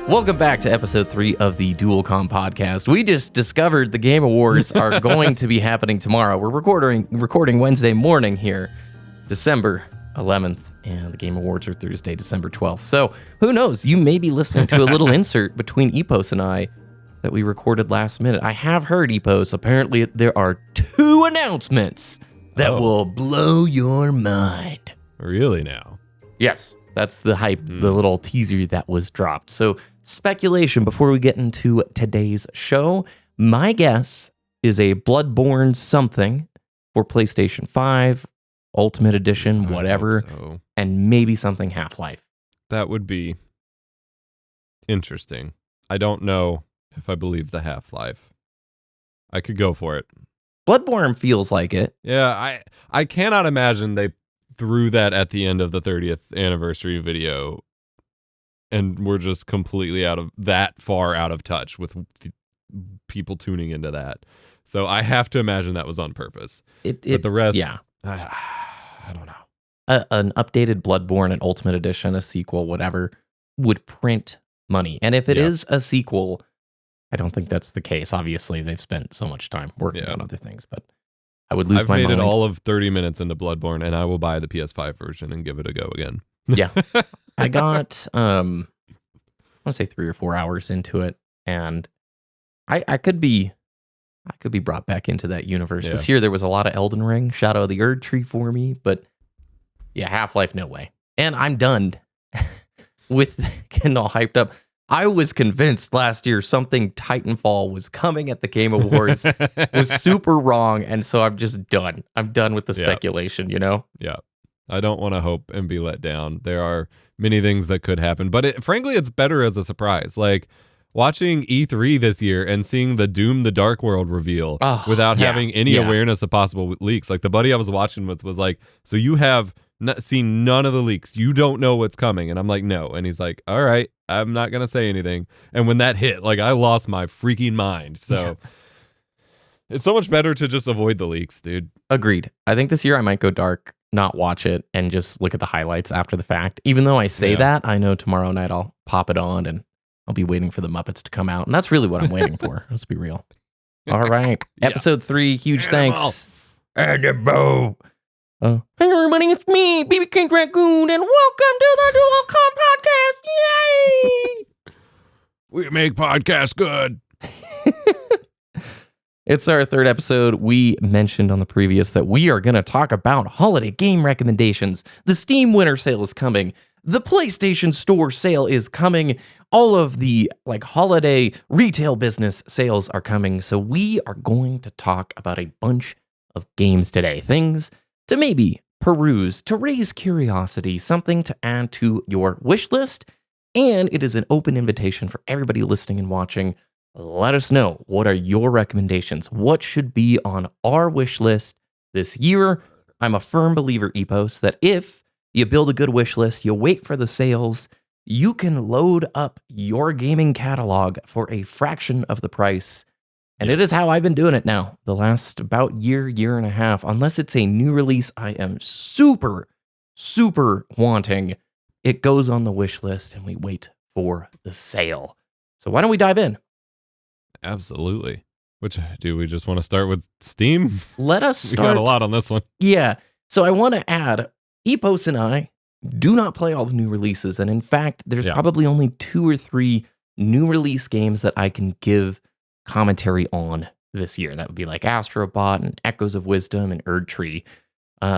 Welcome back to episode 3 of the Dual Comm Podcast. We just discovered the Game Awards are going to be happening tomorrow. We're recording Wednesday morning here, December 11th, and the Game Awards are Thursday, December 12th. So who knows? You may be listening to a little insert between Epos and I that we recorded last minute. I have heard, Epos, apparently there are 2 announcements that will blow your mind. Really now? Yes. That's the hype, the little teaser that was dropped. So speculation before we get into today's show. My guess is a Bloodborne something for PlayStation 5, Ultimate Edition, whatever, and maybe something Half-Life. That would be interesting. I don't know if I believe the Half-Life. I could go for it. Bloodborne feels like it. Yeah, I cannot imagine they threw that at the end of the 30th anniversary video and we're just completely far out of touch with people tuning into that. So I have to imagine that was on purpose. But the rest, yeah. I don't know. An updated Bloodborne, an Ultimate Edition, a sequel, whatever, would print money. And if it is a sequel, I don't think that's the case. Obviously, they've spent so much time working on other things, but I would lose my mind. I've made it all of 30 minutes into Bloodborne, and I will buy the PS5 version and give it a go again. Yeah. I got, I want to say 3 or 4 hours into it, and I could be brought back into that universe. This year, there was a lot of Elden Ring, Shadow of the Erd Tree for me, but yeah, Half-Life, no way. And I'm done with getting all hyped up. I was convinced last year something Titanfall was coming at the Game Awards. Was super wrong, and so I'm just done. I'm done with the speculation, you know? Yeah. I don't want to hope and be let down. There are many things that could happen, but frankly, it's better as a surprise. Like, watching E3 this year and seeing the Doom the Dark World reveal without having any awareness of possible leaks. Like, the buddy I was watching with was like, so you have seen none of the leaks. You don't know what's coming. And I'm like, no. And he's like, all right, I'm not going to say anything. And when that hit, like, I lost my freaking mind. So it's so much better to just avoid the leaks, dude. Agreed. I think this year I might go dark, not watch it, and just look at the highlights after the fact. Even though I say that, I know tomorrow night I'll pop it on and I'll be waiting for the Muppets to come out. And that's really what I'm waiting for. Let's be real. All right. Episode 3, huge thanks. Animal. Hey everybody, it's me, BB King Dragoon, and welcome to the Dual Comm Podcast. Yay! We make podcasts good. It's our 3rd episode. We mentioned on the previous that we are going to talk about holiday game recommendations. The Steam Winter Sale is coming. The PlayStation Store sale is coming. All of the holiday retail business sales are coming. So we are going to talk about a bunch of games today. Things to maybe peruse, to raise curiosity, something to add to your wish list. And it is an open invitation for everybody listening and watching. Let us know, what are your recommendations? What should be on our wish list this year? I'm a firm believer, Epos, that if you build a good wish list, you wait for the sales, you can load up your gaming catalog for a fraction of the price. And it is how I've been doing it now, the last about year and a half. Unless it's a new release I am super, super wanting, it goes on the wish list and we wait for the sale. So why don't we dive in? Absolutely. Do we just want to start with Steam? Let us start. We got a lot on this one. Yeah. So I want to add, Epos and I do not play all the new releases. And in fact, there's probably only 2 or 3 new release games that I can give commentary on this year. That would be like Astrobot and Echoes of Wisdom and Erd Tree.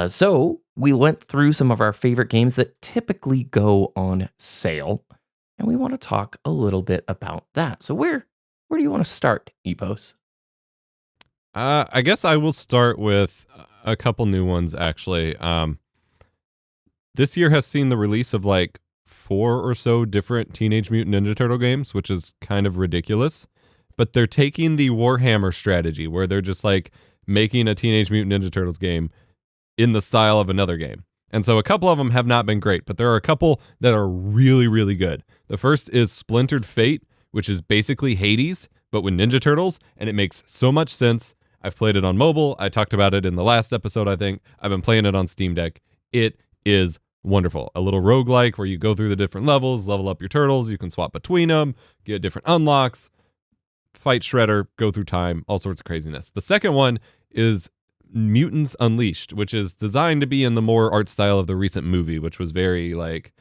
So we went through some of our favorite games that typically go on sale, and we want to talk a little bit about that. So where do you want to start, Epos? I guess I will start with a couple new ones, actually. This year has seen the release of 4 or so different Teenage Mutant Ninja Turtle games, which is kind of ridiculous. But they're taking the Warhammer strategy, where they're just making a Teenage Mutant Ninja Turtles game in the style of another game. And so a couple of them have not been great, but there are a couple that are really, really good. The first is Splintered Fate, which is basically Hades, but with Ninja Turtles, and it makes so much sense. I've played it on mobile. I talked about it in the last episode, I think. I've been playing it on Steam Deck. It is wonderful. A little roguelike where you go through the different levels, level up your turtles, you can swap between them, get different unlocks, fight Shredder, go through time, all sorts of craziness. The second one is Mutants Unleashed, which is designed to be in the more art style of the recent movie, which was very like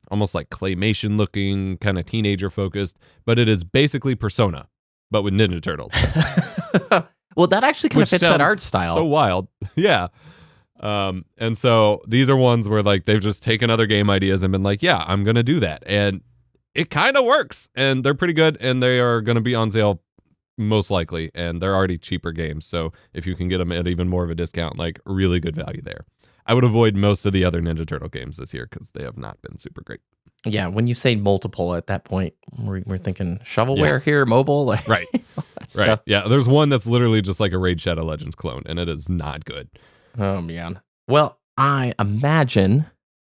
almost like claymation looking, kind of teenager focused, but it is basically Persona, but with Ninja Turtles. Well, that actually kind of fits that art style. So wild. Yeah. And so these are ones where like they've just taken other game ideas and been like, yeah, I'm going to do that. And it kind of works, and they're pretty good, and they are going to be on sale most likely, and they're already cheaper games. So if you can get them at even more of a discount, like really good value there. I would avoid most of the other Ninja Turtle games this year because they have not been super great. Yeah, when you say multiple at that point, we're thinking shovelware here, mobile. Like, right. Right. Yeah, there's one that's literally just like a Raid Shadow Legends clone, and it is not good. Oh, man. Well, I imagine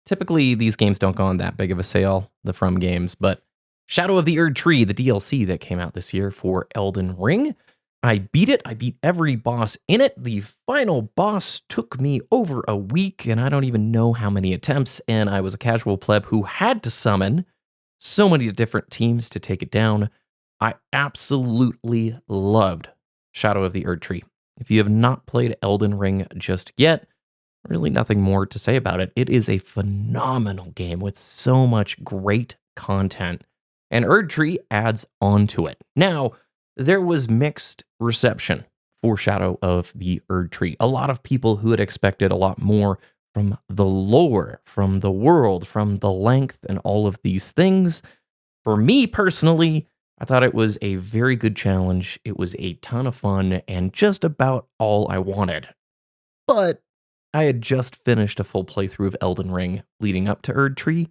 typically these games don't go on that big of a sale, the From games, but Shadow of the Erd Tree, the DLC that came out this year for Elden Ring, I beat it. I beat every boss in it. The final boss took me over a week, and I don't even know how many attempts, and I was a casual pleb who had to summon so many different teams to take it down. I absolutely loved Shadow of the Erd Tree. If you have not played Elden Ring just yet, really nothing more to say about it. It is a phenomenal game with so much great content, and Erd Tree adds on to it. Now, there was mixed reception for Shadow of the Erd Tree. A lot of people who had expected a lot more from the lore, from the world, from the length, and all of these things. For me personally, I thought it was a very good challenge. It was a ton of fun and just about all I wanted. But I had just finished a full playthrough of Elden Ring leading up to Erd Tree,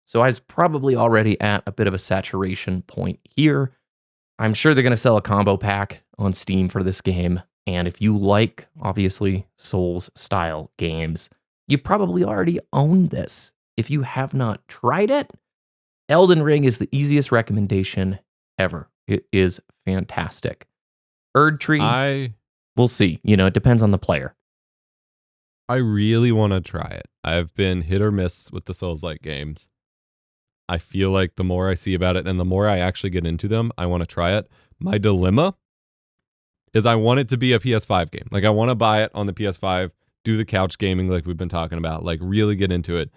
so I was probably already at a bit of a saturation point here. I'm sure they're going to sell a combo pack on Steam for this game, and if you like, obviously, Souls-style games, you probably already own this. If you have not tried it, Elden Ring is the easiest recommendation ever. It is fantastic. Erd Tree, we'll see. It depends on the player. I really want to try it. I've been hit or miss with the Souls-like games. I feel like the more I see about it and the more I actually get into them, I want to try it. My dilemma is I want it to be a PS5 game. Like I want to buy it on the PS5, do the couch gaming like we've been talking about, like really get into it.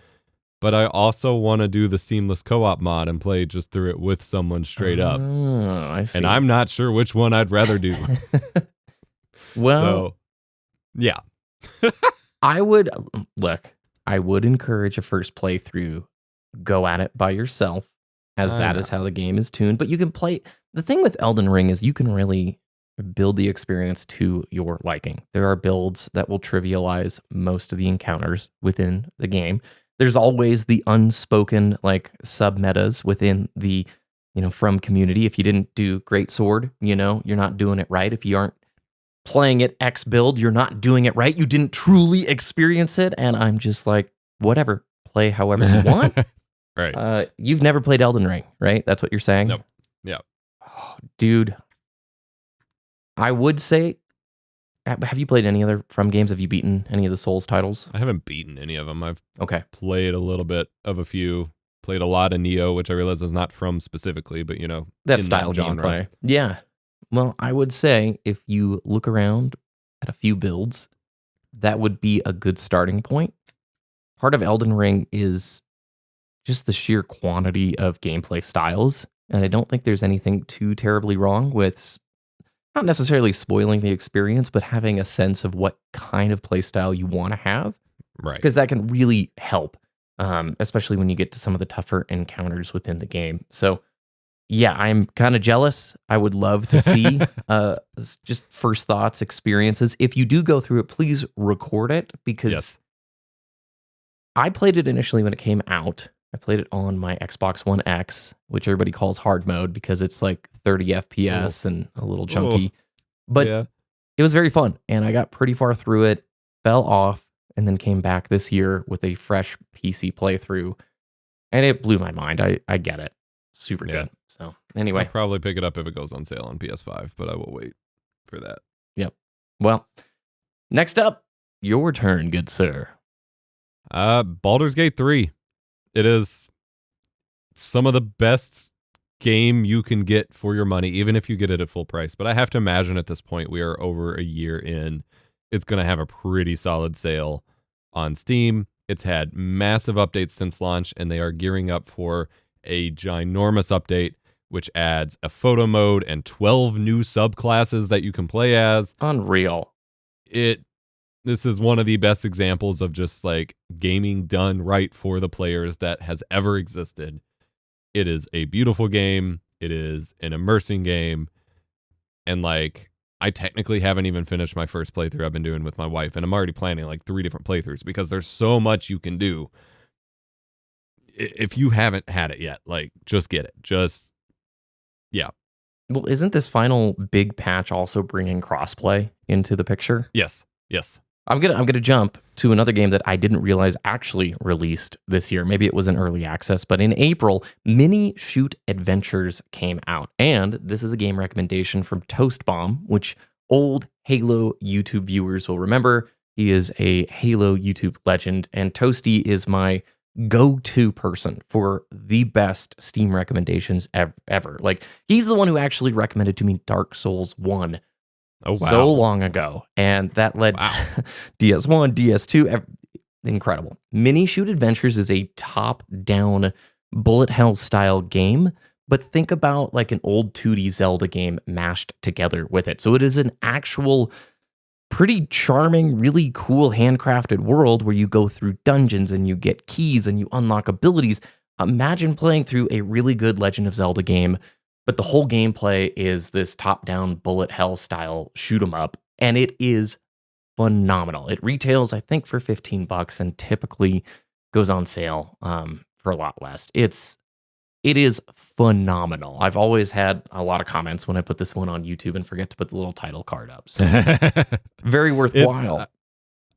But I also want to do the seamless co-op mod and play just through it with someone straight up. Oh, I see. And I'm not sure which one I'd rather do. Well, so, yeah. I would encourage a first playthrough. Go at it by yourself, as that is how the game is tuned. But you can play. The thing with Elden Ring is you can really build the experience to your liking. There are builds that will trivialize most of the encounters within the game. There's always the unspoken like sub metas within the From community. If you didn't do Great Sword, you're not doing it right. If you aren't playing it X build, you're not doing it right. You didn't truly experience it. And I'm just like, whatever, play however you want. Right. You've never played Elden Ring, right? That's what you're saying? Nope. Yeah. Oh, dude, I would say, have you played any other From games? Have you beaten any of the Souls titles? I haven't beaten any of them. I've played a little bit of a few. Played a lot of Neo, which I realize is not From specifically, but that style gameplay. Yeah. Well, I would say if you look around at a few builds, that would be a good starting point. Part of Elden Ring is just the sheer quantity of gameplay styles. And I don't think there's anything too terribly wrong with not necessarily spoiling the experience, but having a sense of what kind of play style you want to have. Right. Because that can really help, especially when you get to some of the tougher encounters within the game. So, yeah, I'm kind of jealous. I would love to see just first thoughts, experiences. If you do go through it, please record it, because I played it initially when it came out. I played it on my Xbox One X, which everybody calls hard mode because it's like 30 FPS and a little chunky. But it was very fun, and I got pretty far through it, fell off, and then came back this year with a fresh PC playthrough, and it blew my mind. I get it. Super good. So anyway. I'll probably pick it up if it goes on sale on PS5, but I will wait for that. Yep. Well, next up, your turn, good sir. Baldur's Gate 3. It is some of the best game you can get for your money, even if you get it at full price. But I have to imagine at this point, we are over a year in. It's going to have a pretty solid sale on Steam. It's had massive updates since launch, and they are gearing up for a ginormous update, which adds a photo mode and 12 new subclasses that you can play as. Unreal. This is one of the best examples of just like gaming done right for the players that has ever existed. It is a beautiful game. It is an immersing game. And like, I technically haven't even finished my first playthrough I've been doing with my wife, and I'm already planning like 3 different playthroughs because there's so much you can do. If you haven't had it yet, like, just get it. Yeah. Well, isn't this final big patch also bringing crossplay into the picture? Yes. I'm gonna jump to another game that I didn't realize actually released this year. Maybe it was in early access, but in April, Mini Shoot Adventures came out, and this is a game recommendation from Toast Bomb, which old Halo YouTube viewers will remember. He is a Halo YouTube legend, and Toasty is my go-to person for the best Steam recommendations ever. Like, he's the one who actually recommended to me Dark Souls 1. Oh, wow. So long ago. And that led to DS1, DS2. Incredible. Mini Shoot Adventures is a top-down bullet hell style game, but think about like an old 2D Zelda game mashed together with it. So it is an actual pretty charming, really cool handcrafted world where you go through dungeons and you get keys and you unlock abilities. Imagine playing through a really good Legend of Zelda game, but the whole gameplay is this top-down bullet hell style shoot 'em up, and it is phenomenal. It retails, I think, for $15 and typically goes on sale for a lot less. It is phenomenal. I've always had a lot of comments when I put this one on YouTube and forget to put the little title card up. So very worthwhile.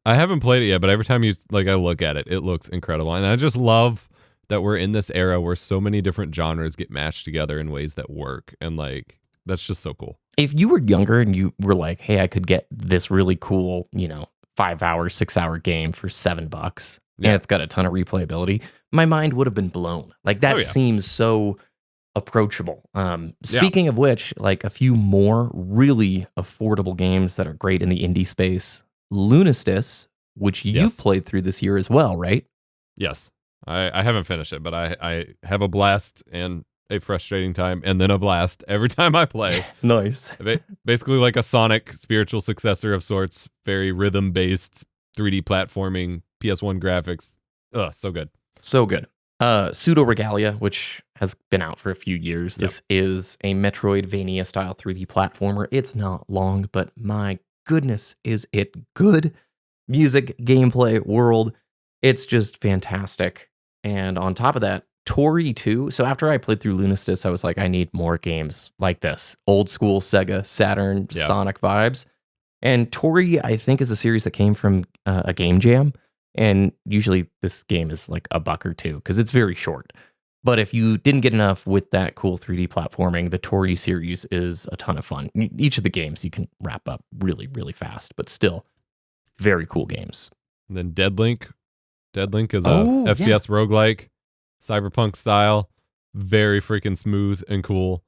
I haven't played it yet, but every time I look at it, it looks incredible, and I just love that we're in this era where so many different genres get mashed together in ways that work. And like, that's just so cool. If you were younger and you were like, hey, I could get this really cool, 5-hour, 6-hour game for $7 and it's got a ton of replayability, my mind would have been blown. Like, that seems so approachable. Speaking of which, like, a few more really affordable games that are great in the indie space. Lunistis, which you played through this year as well, right? Yes. I haven't finished it, but I have a blast and a frustrating time and then a blast every time I play. Nice. Basically like a Sonic spiritual successor of sorts, very rhythm-based 3D platforming, PS1 graphics. Ugh, so good. So good. Pseudo Regalia, which has been out for a few years. This is a Metroidvania-style 3D platformer. It's not long, but my goodness, is it good. Music, gameplay, world. It's just fantastic. And on top of that, Tori 2. So after I played through Lunistis, I was like, I need more games like this. Old school Sega, Saturn, Sonic vibes. And Tori, I think, is a series that came from a game jam. And usually this game is like $1 or $2 because it's very short. But if you didn't get enough with that cool 3D platforming, the Tori series is a ton of fun. Each of the games you can wrap up really, really fast, but still very cool games. And then Deadlink. Deadlink is a FPS roguelike, cyberpunk style, very freaking smooth and cool.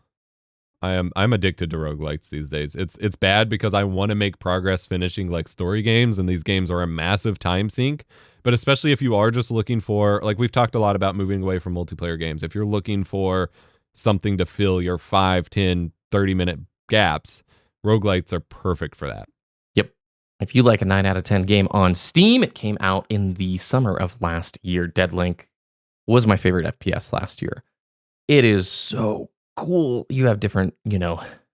I'm addicted to roguelikes these days. It's bad because I want to make progress finishing like story games, and these games are a massive time sink. But especially if you are just looking for, like, we've talked a lot about moving away from multiplayer games. If you're looking for something to fill your 5, 10, 30-minute gaps, roguelikes are perfect for that. Yep. If you like a 9 out of 10 game on Steam, it came out in the summer of last year. Deadlink was my favorite FPS last year. It is so cool. You have different,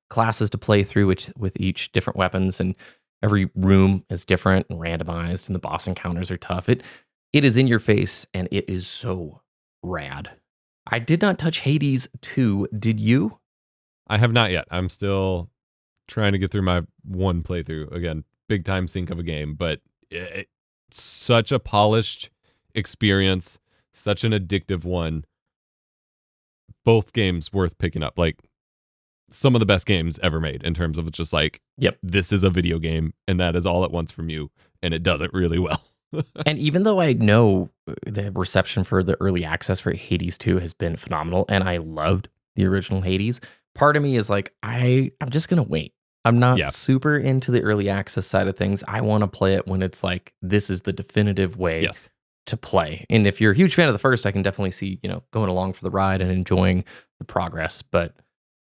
classes to play through with each different weapons, and every room is different and randomized, and the boss encounters are tough. It is in your face, and it is so rad. I did not touch Hades 2. Did you? I have not yet. I'm still trying to get through my one playthrough. Again, big time sink of a game, but it's such a polished experience, such an addictive one. Both games worth picking up. Like, some of the best games ever made in terms of just like, this is a video game and that is all it wants from you, and it does it really well. And even though I know the reception for the early access for Hades 2 has been phenomenal, and I loved the original Hades, part of me is like, I'm just going to wait. I'm not super into the early access side of things. I want to play it when it's like, this is the definitive way to play. And if you're a huge fan of the first, I can definitely see, going along for the ride and enjoying the progress. But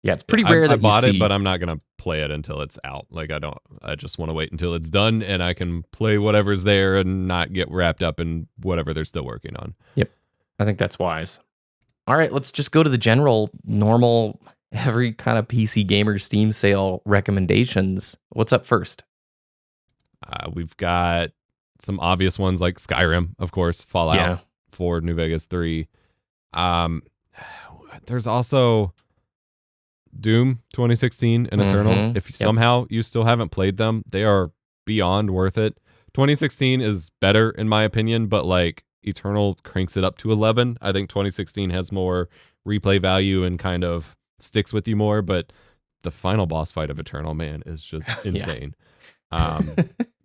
yeah, it's pretty rare that I bought you see it, but I'm not going to play it until it's out. Like, I just want to wait until it's done and I can play whatever's there and not get wrapped up in whatever they're still working on. Yep. I think that's wise. All right, let's just go to the general, normal, every kind of PC gamer Steam sale recommendations. What's up first? We've got some obvious ones like Skyrim, of course, Fallout 4, New Vegas 3. There's also Doom 2016 and Eternal. If somehow you still haven't played them, they are beyond worth it. 2016 is better in my opinion, but like Eternal cranks it up to 11. I think 2016 has more replay value and kind of sticks with you more, but the final boss fight of Eternal, man, is just insane.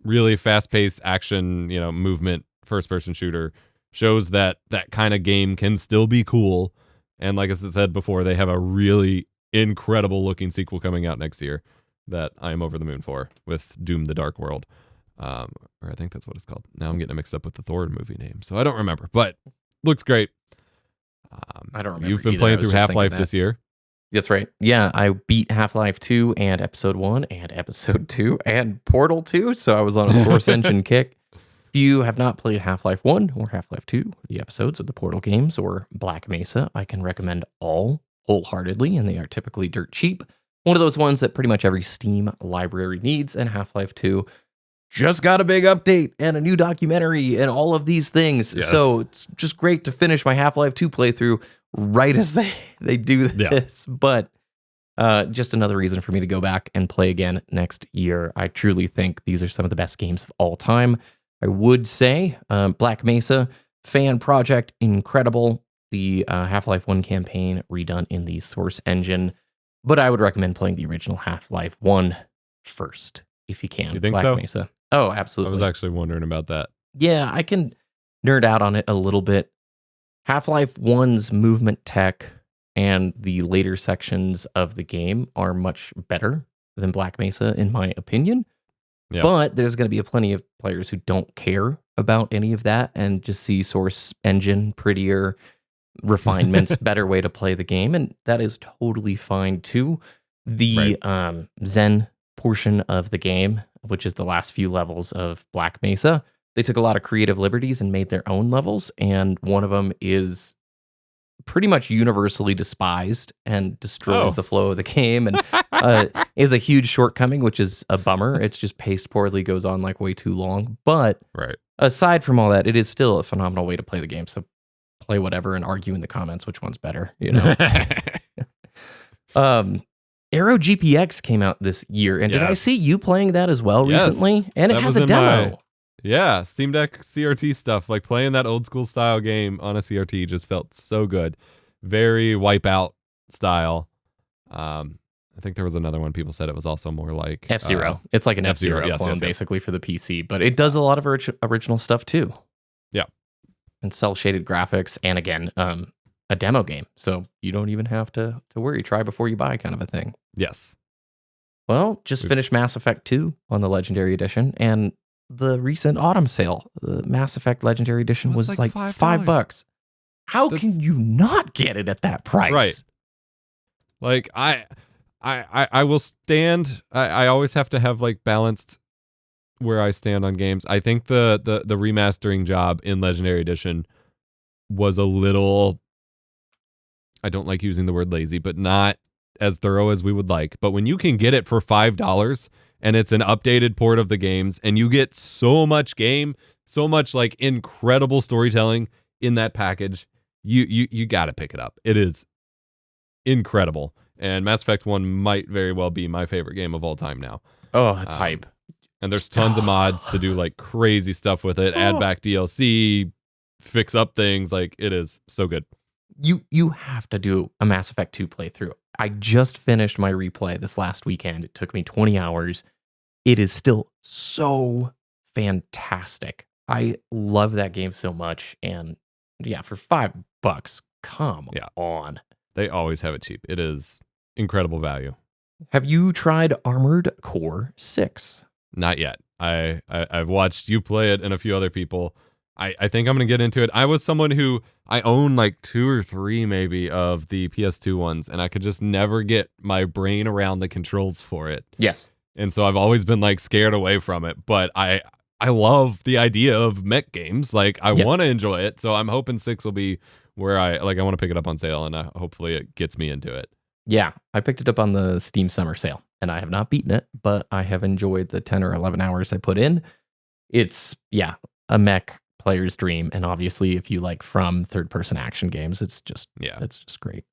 Really fast-paced action, movement, first-person shooter shows that kind of game can still be cool. And like I said before, they have a really incredible looking sequel coming out next year that I am over the moon for, with Doom the Dark World. Or I think that's what it's called. Now I'm getting it mixed up with the Thor movie name, so I don't remember, but looks great. I don't remember. You've been playing through Half-Life this year? That's right. Yeah, I beat Half-Life 2 and Episode 1 and Episode 2 and Portal 2, so I was on a Source Engine kick. If you have not played Half-Life 1 or Half-Life 2, the episodes of the Portal games, or Black Mesa, I can recommend all wholeheartedly, and they are typically dirt cheap. One of those ones that pretty much every Steam library needs, and Half-Life 2 just got a big update and a new documentary and all of these things. Yes. So it's just great to finish my Half-Life 2 playthrough right as they do this. But just another reason for me to go back and play again next year. I truly think these are some of the best games of all time. I would say Black Mesa, fan project, incredible. The Half-Life 1 campaign redone in the Source Engine. But I would recommend playing the original Half-Life 1 first, if you can. You think Black so? Mesa. Oh, absolutely. I was actually wondering about that. Yeah, I can nerd out on it a little bit. Half-Life 1's movement tech and the later sections of the game are much better than Black Mesa, in my opinion. Yeah. But there's going to be plenty of players who don't care about any of that and just see Source Engine, prettier refinements, better way to play the game. And that is totally fine too. The Zen portion of the game, which is the last few levels of Black Mesa, they took a lot of creative liberties and made their own levels. And one of them is pretty much universally despised and destroys the flow of the game, and is a huge shortcoming, which is a bummer. It's just paced poorly, goes on like way too long. But aside from all that, it is still a phenomenal way to play the game. So play whatever and argue in the comments which one's better, Aero GPX came out this year, and did I see you playing that as well recently? And it has a demo. Steam Deck CRT stuff, like playing that old school style game on a CRT just felt so good. Very Wipeout style. I think there was another one people said it was also more like F-Zero. It's like an F-Zero clone basically for the PC, but it does a lot of original stuff too. Yeah. And cel-shaded graphics, and again, a demo game. So you don't even have to worry. Try before you buy kind of a thing. Yes. Well, just finished Mass Effect 2 on the Legendary Edition, and the recent autumn sale, the Mass Effect Legendary Edition was like $5. How can you not get it at that price? Right. Like I will stand. I always have to have like balanced where I stand on games. I think the remastering job in Legendary Edition was a little, I don't like using the word lazy, but not as thorough as we would like. But when you can get it for $5 and it's an updated port of the games, and you get so much game, so much like incredible storytelling in that package, you got to pick it up. It is incredible. And Mass Effect 1 might very well be my favorite game of all time now. Oh, that's hype. And there's tons of mods to do like crazy stuff with it. Add back DLC, fix up things. Like, it is so good. You have to do a Mass Effect 2 playthrough. I just finished my replay this last weekend. It took me 20 hours. It is still so fantastic. I love that game so much. And yeah, for $5, come on. They always have it cheap. It is incredible value. Have you tried Armored Core 6? Not yet. I've watched you play it and a few other people. I think I'm going to get into it. I was someone who I own like 2 or 3 maybe of the PS2 ones, and I could just never get my brain around the controls for it. Yes. And so I've always been like scared away from it. But I love the idea of mech games. Like I want to enjoy it. So I'm hoping 6 will be where I want to pick it up on sale, and hopefully it gets me into it. Yeah, I picked it up on the Steam Summer Sale, and I have not beaten it, but I have enjoyed the 10 or 11 hours I put in. It's, a mech player's dream, and obviously if you like from third-person action games, it's just great.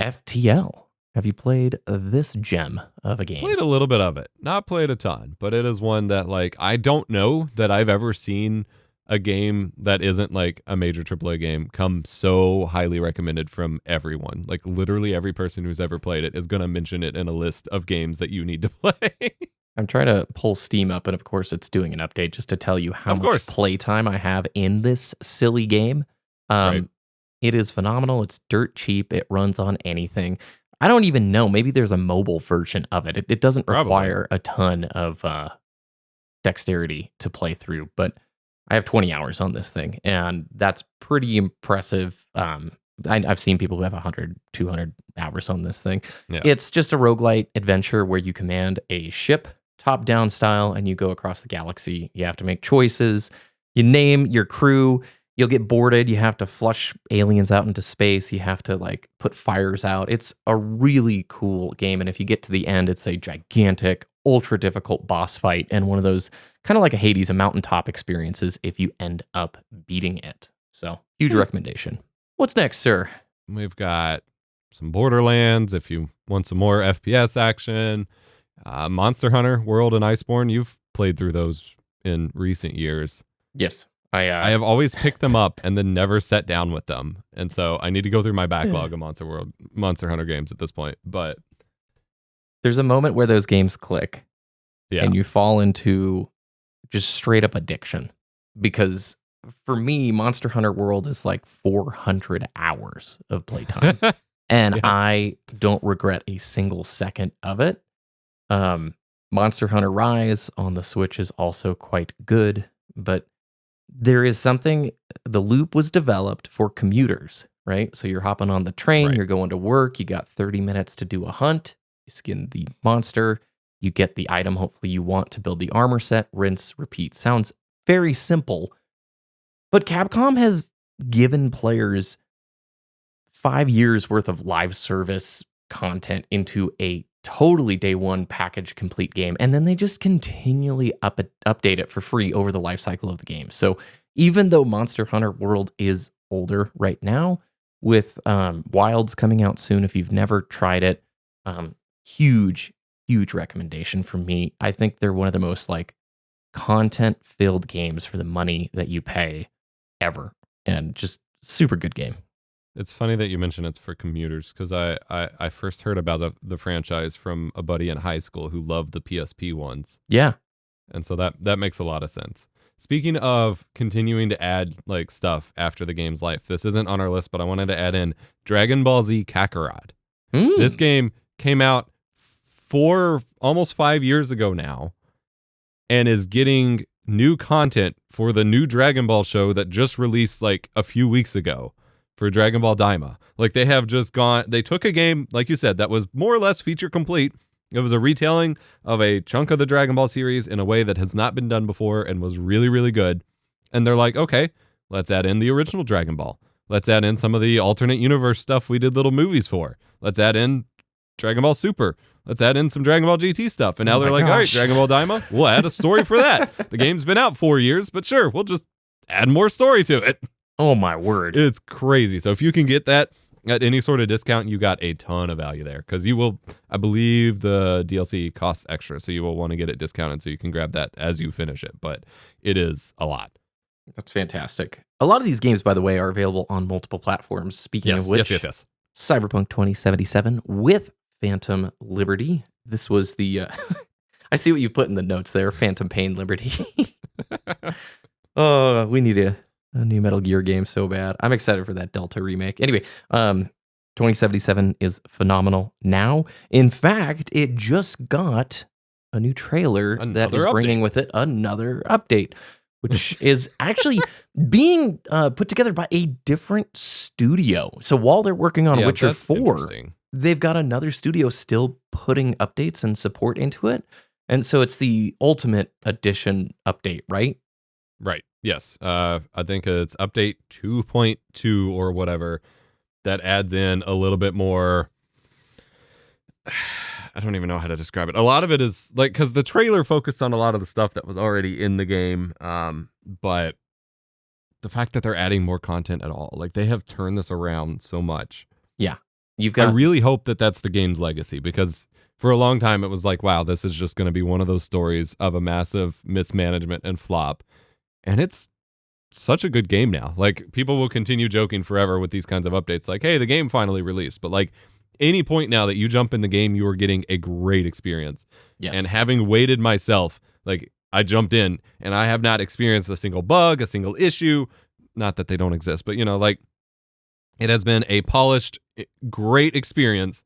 FTL. Have you played this gem of a game? Played a little bit of it. Not played a ton, but it is one that like I don't know that I've ever seen a game that isn't like a major AAA game come so highly recommended from everyone. Like literally every person who's ever played it is going to mention it in a list of games that you need to play. I'm trying to pull Steam up, and of course it's doing an update just to tell you how much playtime I have in this silly game. Right. It is phenomenal. It's dirt cheap. It runs on anything. I don't even know. Maybe there's a mobile version of it. It doesn't require a ton of dexterity to play through, but I have 20 hours on this thing, and that's pretty impressive. I've seen people who have 100, 200 hours on this thing. Yeah. It's just a roguelite adventure where you command a ship, top-down style, and you go across the galaxy. You have to make choices. You name your crew. You'll get boarded. You have to flush aliens out into space. You have to like put fires out. It's a really cool game, and if you get to the end, it's a gigantic, ultra difficult boss fight, and one of those kind of like a Hades, a mountaintop experiences if you end up beating it. So huge recommendation. What's next, sir? We've got some Borderlands. If you want some more FPS action, Monster Hunter World and Iceborne. You've played through those in recent years. Yes. I have always picked them up and then never sat down with them. And so I need to go through my backlog of Monster Hunter games at this point. But there's a moment where those games click and you fall into just straight up addiction. Because for me, Monster Hunter World is like 400 hours of playtime. And I don't regret a single second of it. Monster Hunter Rise on the Switch is also quite good, but there is something, the loop was developed for commuters, right? So you're hopping on the train, you're going to work, you got 30 minutes to do a hunt, you skin the monster, you get the item hopefully you want to build the armor set, rinse, repeat. Sounds very simple, but Capcom has given players 5 years worth of live service content into a totally day one package complete game, and then they just continually update it for free over the life cycle of the game. So even though Monster Hunter World is older right now, with Wilds coming out soon, if you've never tried it, huge recommendation from me. I think they're one of the most like content filled games for the money that you pay ever, and just super good game. It's funny that you mention it's for commuters, because I first heard about the franchise from a buddy in high school who loved the PSP ones. Yeah. And so that makes a lot of sense. Speaking of continuing to add like stuff after the game's life, this isn't on our list, but I wanted to add in Dragon Ball Z Kakarot. This game came out almost 5 years ago now, and is getting new content for the new Dragon Ball show that just released like a few weeks ago. For Dragon Ball Daima. Like they took a game, like you said, that was more or less feature complete. It was a retelling of a chunk of the Dragon Ball series in a way that has not been done before and was really, really good. And they're like, okay, let's add in the original Dragon Ball. Let's add in some of the alternate universe stuff we did little movies for. Let's add in Dragon Ball Super. Let's add in some Dragon Ball GT stuff. And now they're like, all right, Dragon Ball Daima, we'll add a story for that. The game's been out 4 years, but sure, we'll just add more story to it. Oh my word. It's crazy. So if you can get that at any sort of discount, you got a ton of value there, because you will, I believe the DLC costs extra, so you will want to get it discounted so you can grab that as you finish it, but it is a lot. That's fantastic. A lot of these games, by the way, are available on multiple platforms. Speaking of which, yes. Cyberpunk 2077 with Phantom Liberty. This was the, I see what you put in the notes there, Phantom Pain Liberty. Oh, we need a new Metal Gear game so bad. I'm excited for that Delta remake. Anyway, 2077 is phenomenal now. In fact, it just got a new trailer that is bringing with it another update, which is actually being put together by a different studio. So while they're working on Witcher 4, they've got another studio still putting updates and support into it. And so it's the Ultimate Edition update, right? Right. Yes. I think it's update 2.2 or whatever that adds in a little bit more. I don't even know how to describe it. A lot of it is like, because the trailer focused on a lot of the stuff that was already in the game. But the fact that they're adding more content at all, like they have turned this around so much. Yeah. I really hope that that's the game's legacy, because for a long time it was like, wow, this is just going to be one of those stories of a massive mismanagement and flop. And it's such a good game now. Like, people will continue joking forever with these kinds of updates. Like, hey, the game finally released. But like, any point now that you jump in the game, you are getting a great experience. Yes. And having waited myself, like, I jumped in and I have not experienced a single bug, a single issue. Not that they don't exist, but like, it has been a polished, great experience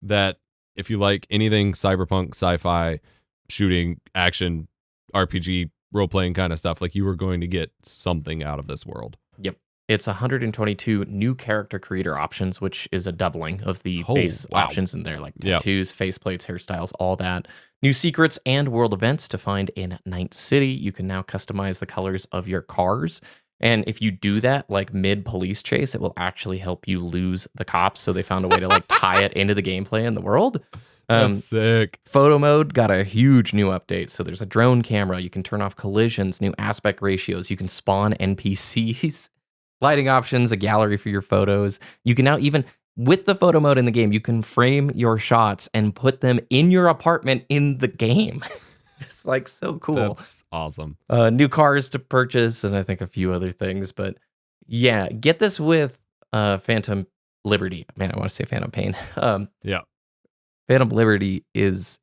that if you like anything cyberpunk, sci-fi, shooting, action, RPG, role-playing kind of stuff, like, you are going to get something out of this world. Yep. It's 122 new character creator options, which is a doubling of the base options in there, like tattoos, faceplates, hairstyles, all that. New secrets and world events to find in Night City. You can now customize the colors of your cars. And if you do that, like mid-police chase, it will actually help you lose the cops. So they found a way to like tie it into the gameplay in the world. That's sick. Photo mode got a huge new update. So there's a drone camera. You can turn off collisions, new aspect ratios. You can spawn NPCs, lighting options, a gallery for your photos. You can now even, with the photo mode in the game, you can frame your shots and put them in your apartment in the game. It's like so cool. That's awesome. New cars to purchase, and I think a few other things. But yeah, get this with Phantom Liberty. Man, I want to say Phantom Pain. Yeah. Phantom Liberty is,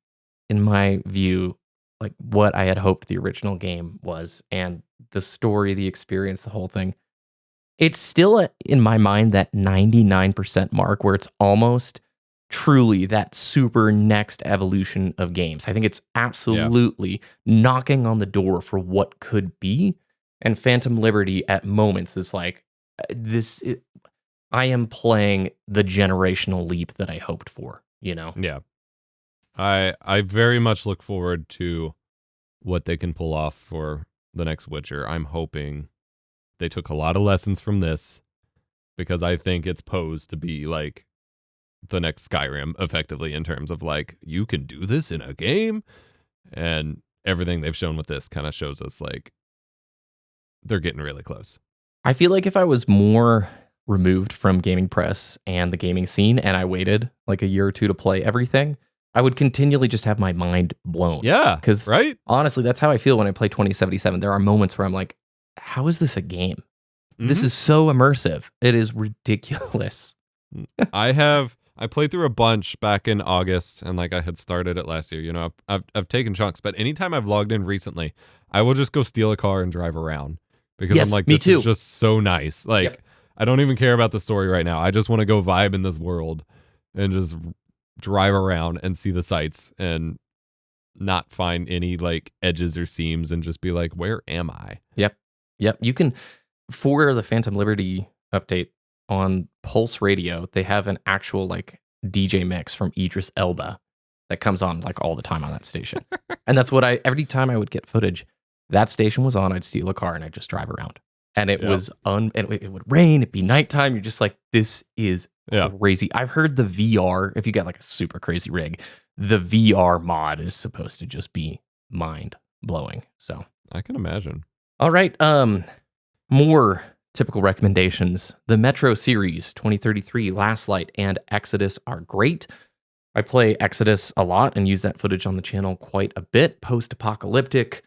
in my view, like what I had hoped the original game was. And the story, the experience, the whole thing. It's still, in my mind, that 99% mark where it's almost truly that super next evolution of games. I think it's absolutely knocking on the door for what could be. And Phantom Liberty at moments is like, I am playing the generational leap that I hoped for, Yeah. I very much look forward to what they can pull off for the next Witcher. I'm hoping they took a lot of lessons from this, because I think it's posed to be like the next Skyrim, effectively, in terms of like, you can do this in a game. And everything they've shown with this kind of shows us like they're getting really close. I feel like if I was more removed from gaming press and the gaming scene and I waited like a year or two to play everything, I would continually just have my mind blown. Yeah. Because honestly, that's how I feel when I play 2077. There are moments where I'm like, how is this a game? Mm-hmm. This is so immersive. It is ridiculous. I played through a bunch back in August, and like I had started it last year. I've taken chunks, but anytime I've logged in recently, I will just go steal a car and drive around, because I'm like, this is just so nice. Like, I don't even care about the story right now. I just want to go vibe in this world and just drive around and see the sights and not find any like edges or seams and just be like, where am I? Yep. You can, for the Phantom Liberty update on Pulse Radio, they have an actual like DJ mix from Idris Elba that comes on like all the time on that station. And that's what every time I would get footage, that station was on, I'd steal a car and I'd just drive around. And it was and it would rain, it'd be nighttime. You're just like, this is crazy. I've heard the VR, if you got like a super crazy rig, the VR mod is supposed to just be mind blowing. So I can imagine. All right. More typical recommendations. The Metro series, 2033, Last Light, and Exodus are great. I play Exodus a lot and use that footage on the channel quite a bit. Post-apocalyptic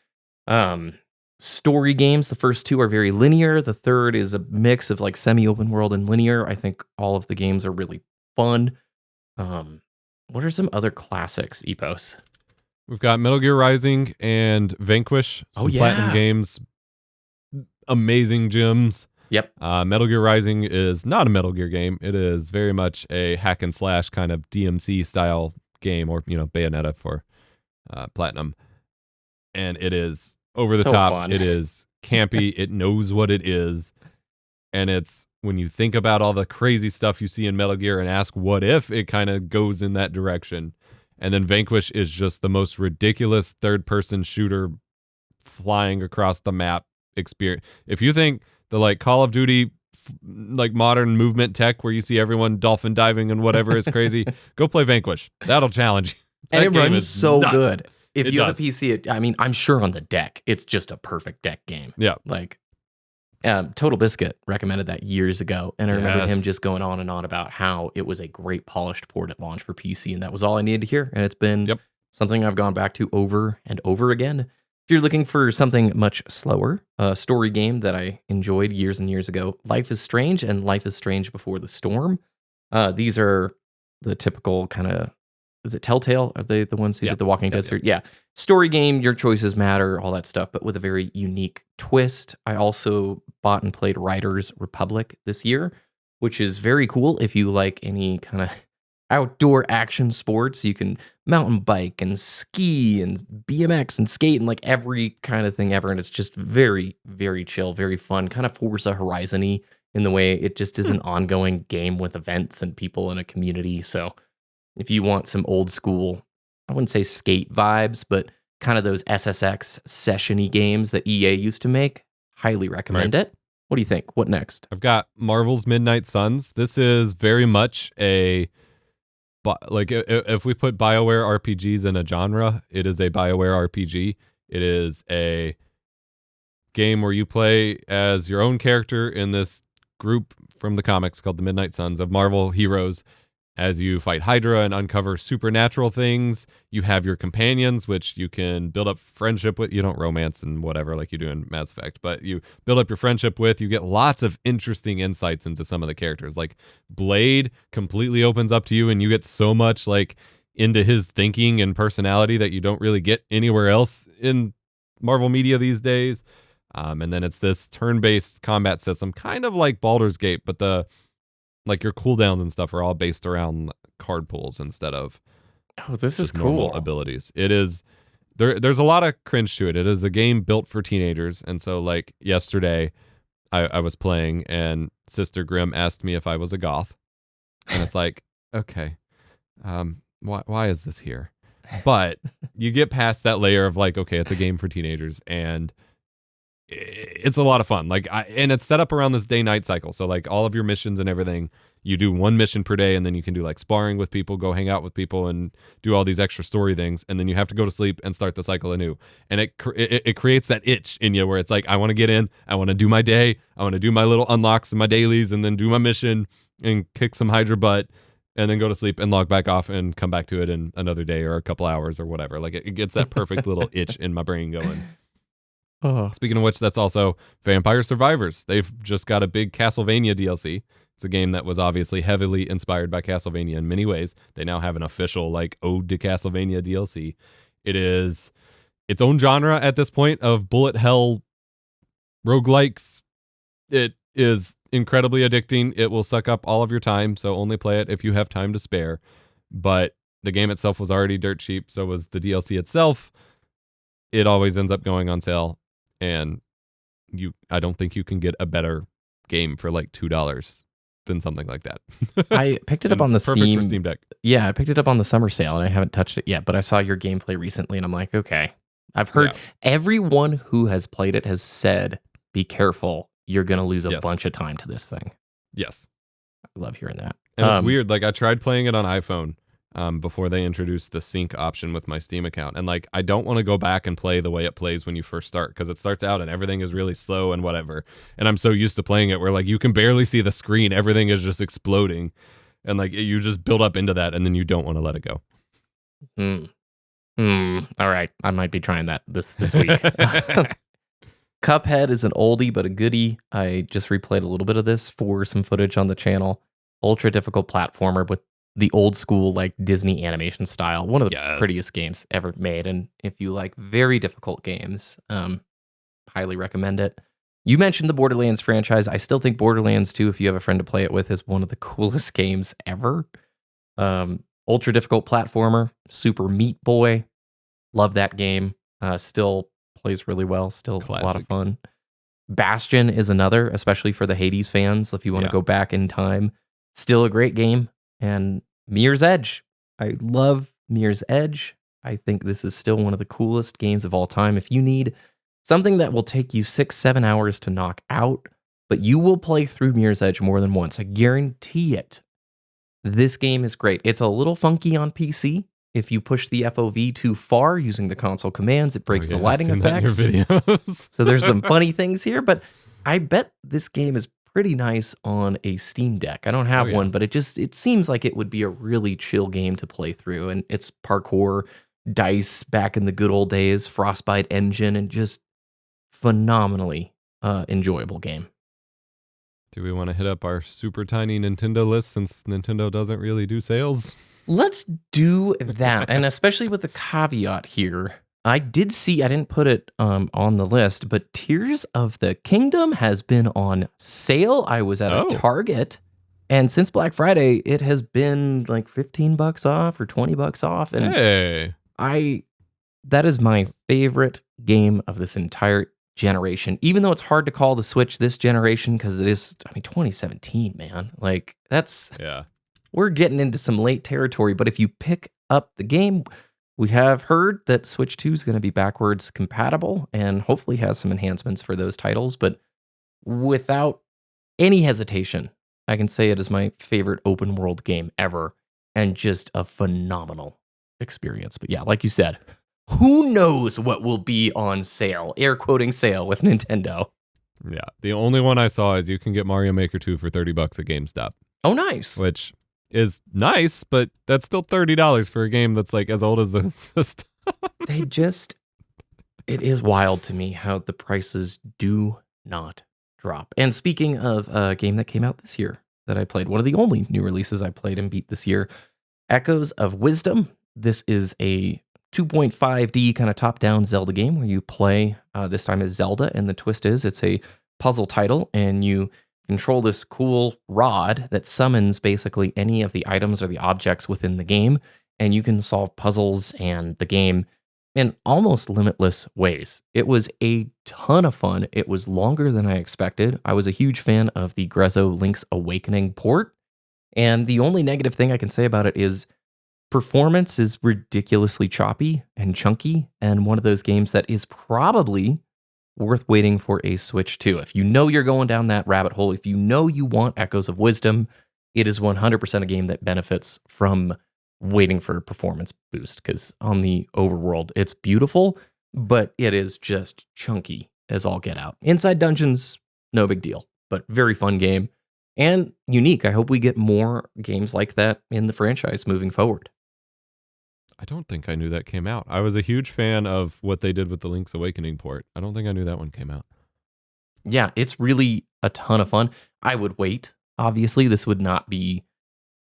story games. The first two are very linear. The third is a mix of like semi-open world and linear. I think all of the games are really fun. What are some other classics, Epos? We've got Metal Gear Rising and Vanquish, some Platinum games. amazing gyms. Yep. Metal Gear Rising is not a Metal Gear game. It is very much a hack and slash kind of DMC style game, or Bayonetta for Platinum. And it is over the top. Fun. It is campy. It knows what it is. And it's, when you think about all the crazy stuff you see in Metal Gear and ask what if, it kind of goes in that direction. And then Vanquish is just the most ridiculous third-person shooter flying across the map experience. If you think the like Call of Duty like modern movement tech where you see everyone dolphin diving and whatever is crazy, go play Vanquish. That'll challenge you. And it runs so nuts. good. If It you have does. a PC, I mean, I'm sure on the deck, it's just a perfect deck game. Yeah. Like, Total Biscuit recommended that years ago, and I remember Yes. him just going on and on about how it was a great polished port at launch for PC, and that was all I needed to hear. And it's been something I've gone back to over and over again. If you're looking for something much slower, a story game that I enjoyed years and years ago, Life is Strange and Life is Strange Before the Storm. These are the typical kind of, is it Telltale? Are they the ones who did the Walking Dead series? Yeah. Story game, your choices matter, all that stuff, but with a very unique twist. I also bought and played Riders Republic this year, which is very cool if you like any kind of outdoor action sports. You can mountain bike and ski and BMX and skate and like every kind of thing ever. And it's just very, very chill, very fun, kind of Forza Horizon-y in the way it just is an ongoing game with events and people in a community. So if you want some old school, I wouldn't say skate vibes, but kind of those SSX session-y games that EA used to make, highly recommend it. What do you think? What next? I've got Marvel's Midnight Suns. This is very much a, like, if we put BioWare RPGs in a genre, it is a BioWare RPG. It is a game where you play as your own character in this group from the comics called the Midnight Suns of Marvel heroes. As you fight Hydra and uncover supernatural things, you have your companions, which you can build up friendship with. You don't romance and whatever like you do in Mass Effect, but you build up your friendship with. You get lots of interesting insights into some of the characters. Like Blade completely opens up to you, and you get so much like into his thinking and personality that you don't really get anywhere else in Marvel media these days. And then it's this turn-based combat system, kind of like Baldur's Gate, but the like your cooldowns and stuff are all based around card pools instead of this is normal cool abilities. It is there's a lot of cringe to it. It is a game built for teenagers, and so like yesterday I was playing and Sister Grimm asked me if I was a goth, and it's like, okay, why is this here? But you get past that layer of like, okay, it's a game for teenagers, and it's a lot of fun. Like, and it's set up around this day-night cycle. So like all of your missions and everything, you do one mission per day, and then you can do like sparring with people, go hang out with people, and do all these extra story things. And then you have to go to sleep and start the cycle anew. And it creates that itch in you where it's like, I want to get in, I want to do my day, I want to do my little unlocks and my dailies, and then do my mission and kick some Hydra butt, and then go to sleep and log back off and come back to it in another day or a couple hours or whatever. Like it gets that perfect little itch in my brain going. Speaking of which, that's also Vampire Survivors. They've just got a big Castlevania DLC. It's a game that was obviously heavily inspired by Castlevania in many ways. They now have an official like ode to Castlevania DLC. It is its own genre at this point of bullet hell roguelikes. It is incredibly addicting. It will suck up all of your time, so only play it if you have time to spare. But the game itself was already dirt cheap, so was the DLC itself. It always ends up going on sale. And I don't think you can get a better game for like $2 than something like that. I picked it up on the Perfect for Steam Deck. Yeah, I picked it up on the summer sale, and I haven't touched it yet, but I saw your gameplay recently, and I'm like, okay. I've heard everyone who has played it has said, be careful, you're going to lose a bunch of time to this thing. Yes. I love hearing that. And it's weird. Like I tried playing it on iPhone before they introduced the sync option with my Steam account. And like, I don't want to go back and play the way it plays when you first start, because it starts out and everything is really slow and whatever. And I'm so used to playing it where like you can barely see the screen. Everything is just exploding. And like you just build up into that, and then you don't want to let it go. All right. I might be trying that this week. Cuphead is an oldie but a goodie. I just replayed a little bit of this for some footage on the channel. Ultra difficult platformer with the old school like Disney animation style. One of the prettiest games ever made. And if you like very difficult games, highly recommend it. You mentioned the Borderlands franchise. I still think Borderlands 2, if you have a friend to play it with, is one of the coolest games ever. Ultra difficult platformer, Super Meat Boy. Love that game. Still plays really well. Still Classic. A lot of fun. Bastion is another, especially for the Hades fans, if you want to go back in time. Still a great game. And Mirror's Edge. I love Mirror's Edge. I think this is still one of the coolest games of all time. If you need something that will take you 6-7 hours to knock out, but you will play through Mirror's Edge more than once, I guarantee it. This game is great. It's a little funky on PC. If you push the FOV too far using the console commands, it breaks the lighting effects. So there's some funny things here, but I bet this game is pretty nice on a Steam Deck. I don't have one, but it seems like it would be a really chill game to play through. And it's parkour, dice back in the good old days, Frostbite engine, and just phenomenally enjoyable game. Do we want to hit up our super tiny Nintendo list since Nintendo doesn't really do sales? Let's do that. And especially with the caveat here, I didn't put it on the list, but Tears of the Kingdom has been on sale. I was at a Target, and since Black Friday, it has been like $15 off or $20 off. And that is my favorite game of this entire generation, even though it's hard to call the Switch this generation because it is, 2017, man. Like, we're getting into some late territory, but if you pick up the game, we have heard that Switch 2 is going to be backwards compatible and hopefully has some enhancements for those titles, but without any hesitation, I can say it is my favorite open world game ever and just a phenomenal experience. But yeah, like you said, who knows what will be on sale, air quoting sale with Nintendo. Yeah, the only one I saw is you can get Mario Maker 2 for $30 at GameStop. Oh, nice. Which is nice, but that's still $30 for a game that's like as old as the system. It is wild to me how the prices do not drop. And speaking of a game that came out this year that I played, one of the only new releases I played and beat this year, Echoes of Wisdom. This is a 2.5D kind of top-down Zelda game where you play, this time as Zelda, and the twist is it's a puzzle title, and you control this cool rod that summons basically any of the items or the objects within the game, and you can solve puzzles and the game in almost limitless ways. It was a ton of fun. It was longer than I expected. I was a huge fan of the Grezzo Link's Awakening port, and the only negative thing I can say about it is performance is ridiculously choppy and chunky, and one of those games that is probably worth waiting for a Switch 2. If you know you're going down that rabbit hole, if you know you want Echoes of Wisdom, it is 100% a game that benefits from waiting for a performance boost, because on the overworld, it's beautiful, but it is just chunky as all get out. Inside dungeons, no big deal, but very fun game and unique. I hope we get more games like that in the franchise moving forward. I don't think I knew that came out. I was a huge fan of what they did with the Link's Awakening port. I don't think I knew that one came out. Yeah, it's really a ton of fun. I would wait. Obviously, this would not be,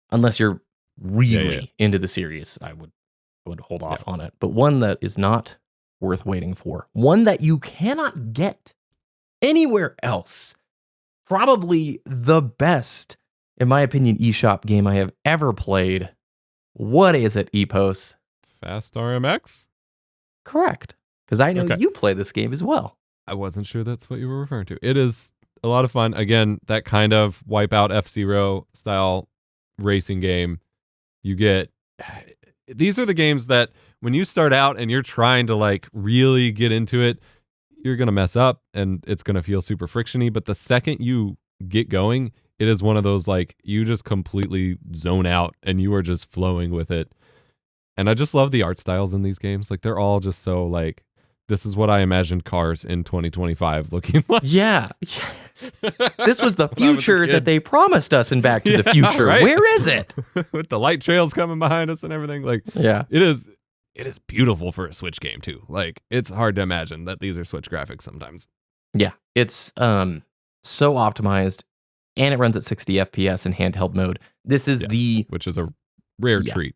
unless you're really into the series, I would hold off on it. But one that is not worth waiting for, one that you cannot get anywhere else, probably the best, in my opinion, eShop game I have ever played. What is it, Epos? Fast RMX? Correct. Because I know you play this game as well. I wasn't sure that's what you were referring to. It is a lot of fun. Again, that kind of Wipeout F-Zero style racing game. You get... These are the games that when you start out and you're trying to like really get into it, you're going to mess up and it's going to feel super frictiony. But the second you get going, it is one of those like you just completely zone out and you are just flowing with it. And I just love the art styles in these games. Like they're all just so like, this is what I imagined cars in 2025 looking like. Yeah. This was the future that they promised us in Back to the Future. Right? Where is it? With the light trails coming behind us and everything. Like, it is beautiful for a Switch game too. Like it's hard to imagine that these are Switch graphics sometimes. Yeah. It's so optimized and it runs at 60 FPS in handheld mode. This is which is a rare treat.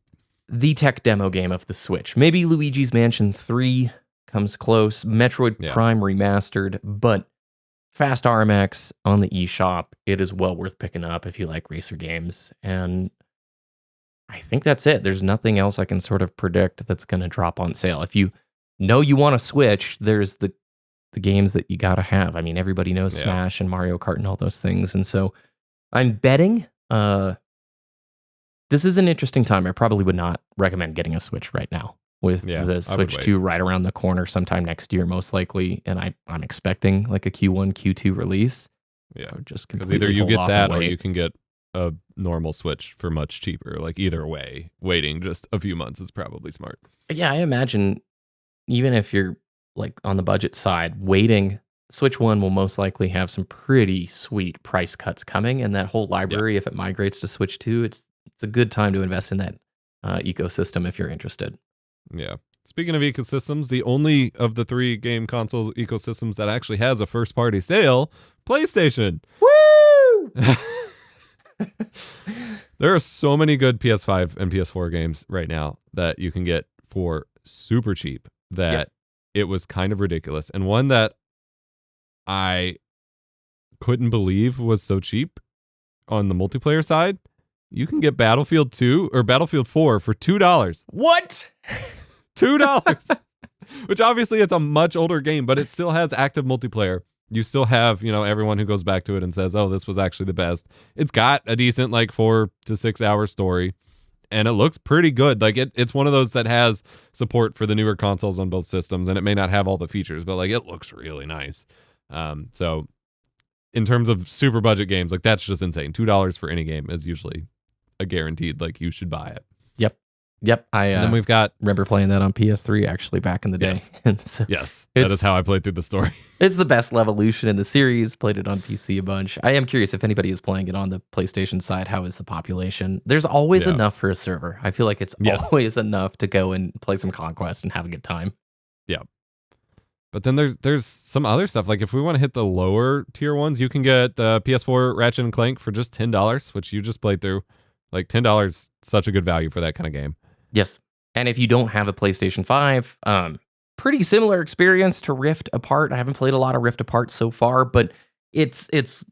The tech demo game of the Switch. Maybe Luigi's Mansion 3 comes close, Metroid Prime Remastered, but fast RMX on the eShop. It is well worth picking up if you like racer games. And I think that's it. There's nothing else I can sort of predict that's going to drop on sale. If you know you want to switch, there's the games that you got to have. I mean, everybody knows Smash and Mario Kart and all those things. And so I'm betting this is an interesting time. I probably would not recommend getting a Switch right now with the Switch 2 right around the corner sometime next year, most likely. And I'm expecting like a Q1, Q2 release. Yeah, just because either you get that or you can get a normal Switch for much cheaper. Like either way, waiting just a few months is probably smart. Yeah, I imagine even if you're like on the budget side, waiting, Switch 1 will most likely have some pretty sweet price cuts coming. And that whole library, if it migrates to Switch 2, it's a good time to invest in that ecosystem if you're interested. Yeah. Speaking of ecosystems, the only of the 3 game console ecosystems that actually has a first-party sale, PlayStation. Woo! There are so many good PS5 and PS4 games right now that you can get for super cheap that it was kind of ridiculous. And one that I couldn't believe was so cheap on the multiplayer side, you can get Battlefield 2 or Battlefield 4 for $2. What? $2. Which obviously it's a much older game, but it still has active multiplayer. You still have, everyone who goes back to it and says, oh, this was actually the best. It's got a decent 4 to 6 hour story, and it looks pretty good. Like it's one of those that has support for the newer consoles on both systems, and it may not have all the features, but it looks really nice. So in terms of super budget games, that's just insane. $2 for any game is usually a guaranteed, you should buy it. Yep. And then we've got remember playing that on PS3 actually back in the day. Yes, that is how I played through the story. It's the best Levolution in the series. Played it on PC a bunch. I am curious if anybody is playing it on the PlayStation side. How is the population? There's always enough for a server. I feel like it's always enough to go and play some Conquest and have a good time. Yeah. But then there's some other stuff. If we want to hit the lower tier ones, you can get the PS4 Ratchet and Clank for just $10, which you just played through. $10, such a good value for that kind of game. Yes. And if you don't have a PlayStation 5, pretty similar experience to Rift Apart. I haven't played a lot of Rift Apart so far, but it's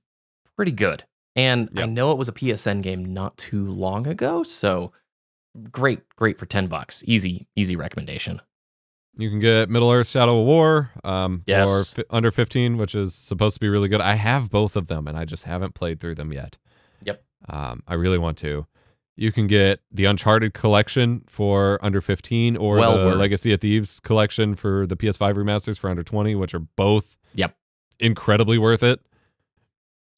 pretty good. And I know it was a PSN game not too long ago, so great for $10. Easy recommendation. You can get Middle-earth Shadow of War for under 15, which is supposed to be really good. I have both of them, and I just haven't played through them yet. Yep. I really want to. You can get the Uncharted collection for under 15 or the Legacy of Thieves collection for the PS5 remasters for under 20, which are both incredibly worth it.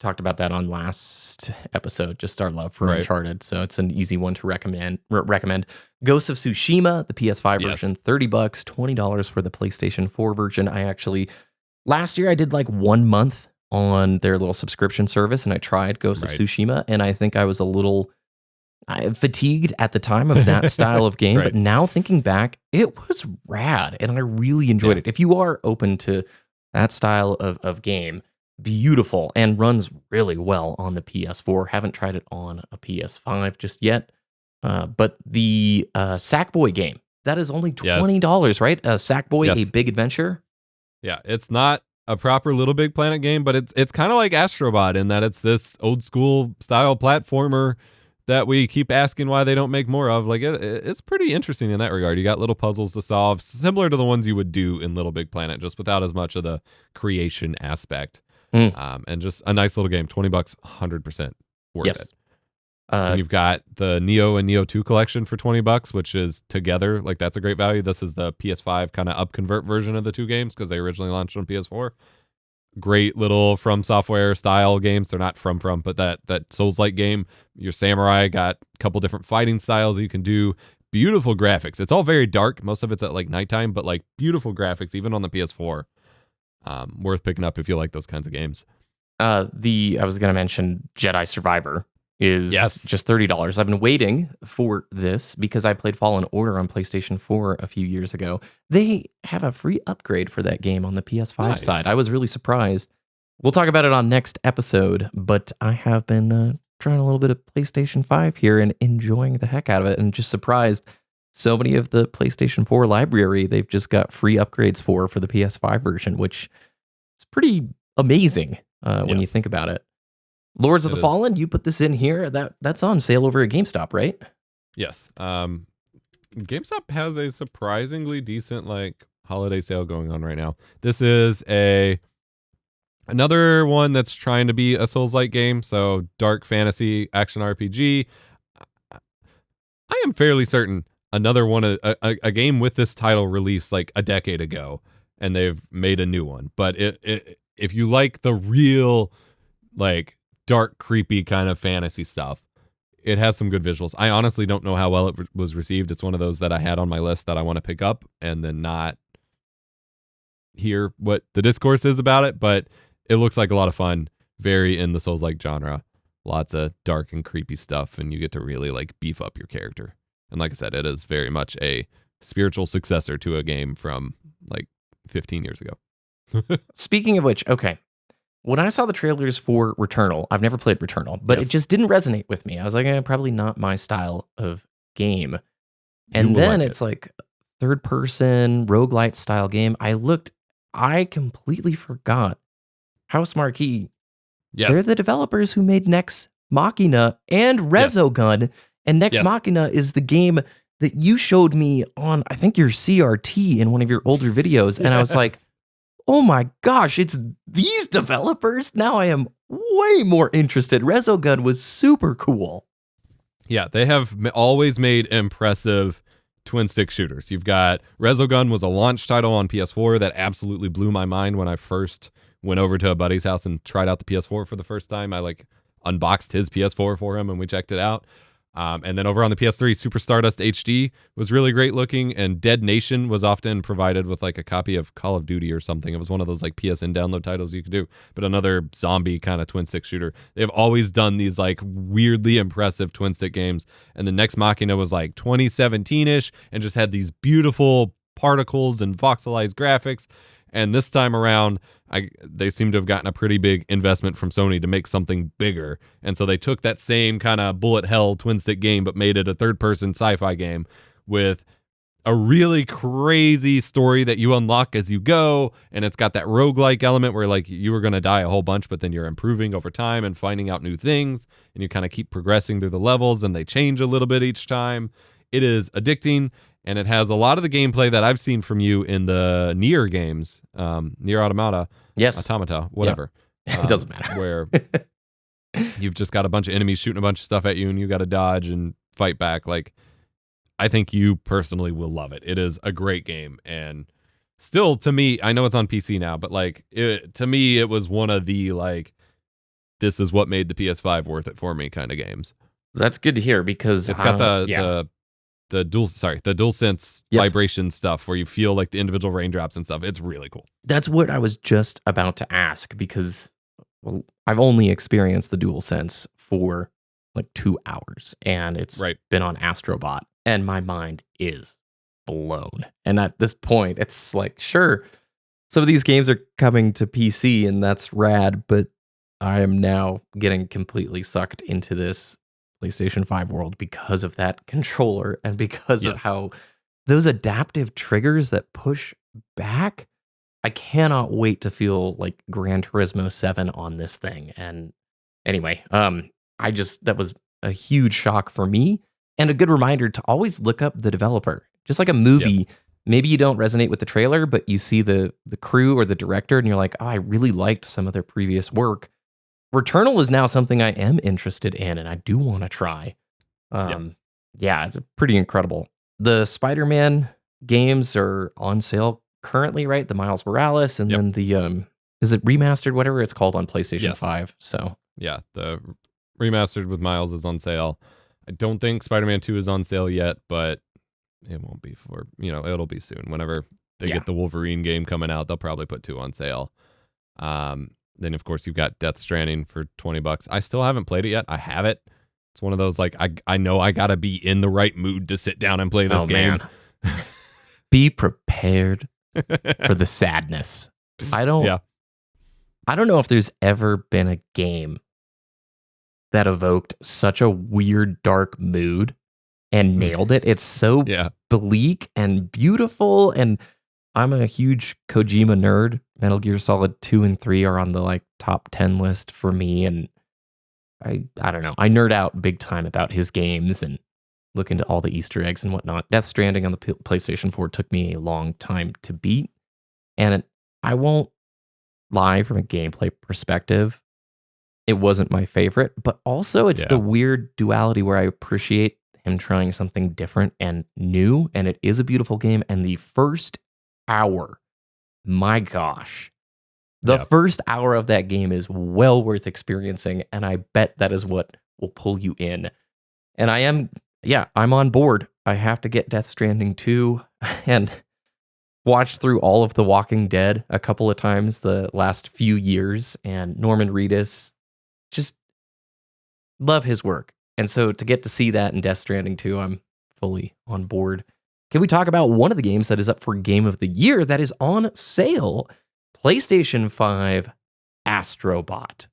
Talked about that on last episode, just our love for Uncharted. So it's an easy one to recommend. Ghosts of Tsushima, the PS5 version, $30, $20 for the PlayStation 4 version. Last year I did 1 month on their little subscription service, and I tried Ghosts of Tsushima, and I think I was a little fatigued at the time of that style of game, but now thinking back, it was rad, and I really enjoyed it. If you are open to that style of game, beautiful, and runs really well on the PS4. Haven't tried it on a PS5 just yet, but the Sackboy game, that is only $20, right? Sackboy, A Big Adventure? Yeah, it's not a proper Little Big Planet game, but it's kind of like Astrobot in that it's this old school style platformer that we keep asking why they don't make more of. It's pretty interesting in that regard. You got little puzzles to solve, similar to the ones you would do in Little Big Planet, just without as much of the creation aspect. And just a nice little game. $20, 100% worth it. And you've got the Neo and Neo 2 collection for $20, which is together. That's a great value. This is the PS5 kind of up-convert version of the two games because they originally launched on PS4. Great little From Software style games. They're not from, but that Souls-like game. Your samurai got a couple different fighting styles you can do. Beautiful graphics. It's all very dark. Most of it's at nighttime, but beautiful graphics even on the PS4. Worth picking up if you like those kinds of games. I was going to mention Jedi Survivor is just $30. I've been waiting for this because I played Fallen Order on PlayStation 4 a few years ago. They have a free upgrade for that game on the PS5 side. I was really surprised. We'll talk about it on next episode, but I have been trying a little bit of PlayStation 5 here and enjoying the heck out of it, and just surprised so many of the PlayStation 4 library they've just got free upgrades for the PS5 version, which is pretty amazing when you think about it. Lords of the Fallen, you put this in here. That's on sale over at GameStop, right? Yes. GameStop has a surprisingly decent holiday sale going on right now. This is another one that's trying to be a Souls-like game, so dark fantasy action RPG. I am fairly certain another one, a game with this title released like a decade ago, and they've made a new one. But if you like the real like dark, creepy kind of fantasy stuff, it has some good visuals. I honestly don't know how well it was received. It's one of those that I had on my list that I want to pick up and then not hear what the discourse is about it, but it looks like a lot of fun, very in the Souls-like genre. Lots of dark and creepy stuff, and you get to really like beef up your character. And like I said, it is very much a spiritual successor to a game from like 15 years ago. Speaking of which, okay. When I saw the trailers for Returnal, I've never played Returnal, but it just didn't resonate with me. I was like, probably not my style of game. And then it's like third-person roguelite style game. I completely forgot House Marquee. Yes. They're the developers who made Nex Machina and Resogun. And Nex Machina is the game that you showed me on, I think, your CRT in one of your older videos. And I was like, oh my gosh, it's these developers? Now I am way more interested. Resogun was super cool. Yeah, they have always made impressive twin-stick shooters. You've got Resogun was a launch title on PS4 that absolutely blew my mind when I first went over to a buddy's house and tried out the PS4 for the first time. I unboxed his PS4 for him and we checked it out. And then over on the PS3, Super Stardust HD was really great looking, and Dead Nation was often provided with like a copy of Call of Duty or something. It was one of those like PSN download titles you could do, but another zombie kind of twin stick shooter. They've always done these like weirdly impressive twin stick games, and the Nex Machina was like 2017-ish and just had these beautiful particles and voxelized graphics. And this time around, they seem to have gotten a pretty big investment from Sony to make something bigger. And so they took that same kind of bullet hell twin stick game, but made it a third-person sci-fi game with a really crazy story that you unlock as you go. And it's got that roguelike element where like you were going to die a whole bunch, but then you're improving over time and finding out new things. And you kind of keep progressing through the levels, and they change a little bit each time. It is addicting. And it has a lot of the gameplay that I've seen from you in the Nier games, Nier Automata, whatever. It doesn't matter. Where you've just got a bunch of enemies shooting a bunch of stuff at you, and you got to dodge and fight back. Like, I think you personally will love it. It is a great game, and still, to me, I know it's on PC now, but like, to me, it was one of the like, this is what made the PS5 worth it for me kind of games. That's good to hear, because it's got the DualSense vibration stuff where you feel like the individual raindrops and stuff. It's really cool. That's what I was just about to ask, because I've only experienced the DualSense for like 2 hours, and it's been on Astrobot, and my mind is blown. And at this point, it's like, sure, some of these games are coming to PC, and that's rad, but I am now getting completely sucked into this PlayStation 5 world because of that controller, and because of how those adaptive triggers that push back. I cannot wait to feel like Gran Turismo 7 on this thing. And anyway, that was a huge shock for me, and a good reminder to always look up the developer. Just like a movie, maybe you don't resonate with the trailer, but you see the crew or the director, and you're like, oh, I really liked some of their previous work. Returnal is now something I am interested in, and I do want to try. Yeah, it's pretty incredible. The Spider-Man games are on sale currently, right? The Miles Morales, and then the is it remastered, whatever it's called, on PlayStation 5. So yeah, the remastered with Miles is on sale. I don't think Spider-Man 2 is on sale yet, but it won't be for, it'll be soon. Whenever they get the Wolverine game coming out, they'll probably put 2 on sale. Then, of course, you've got Death Stranding for $20. I still haven't played it yet. I have it. It's one of those, like, I know I got to be in the right mood to sit down and play this game. Be prepared for the sadness. I don't know if there's ever been a game that evoked such a weird, dark mood and nailed it. It's so bleak and beautiful, and I'm a huge Kojima nerd. Metal Gear Solid 2 and 3 are on the like top 10 list for me, and I don't know. I nerd out big time about his games and look into all the Easter eggs and whatnot. Death Stranding on the PlayStation 4 took me a long time to beat, and I won't lie, from a gameplay perspective, it wasn't my favorite, but also it's the weird duality where I appreciate him trying something different and new, and it is a beautiful game. And the first hour, my gosh, the first hour of that game is well worth experiencing, and I bet that is what will pull you in. And I'm on board. I have to get Death Stranding 2 and watched through all of The Walking Dead a couple of times the last few years, and Norman Reedus, just love his work. And so to get to see that in Death Stranding 2, I'm fully on board. Can we talk about one of the games that is up for Game of the Year that is on sale? PlayStation 5 Astrobot.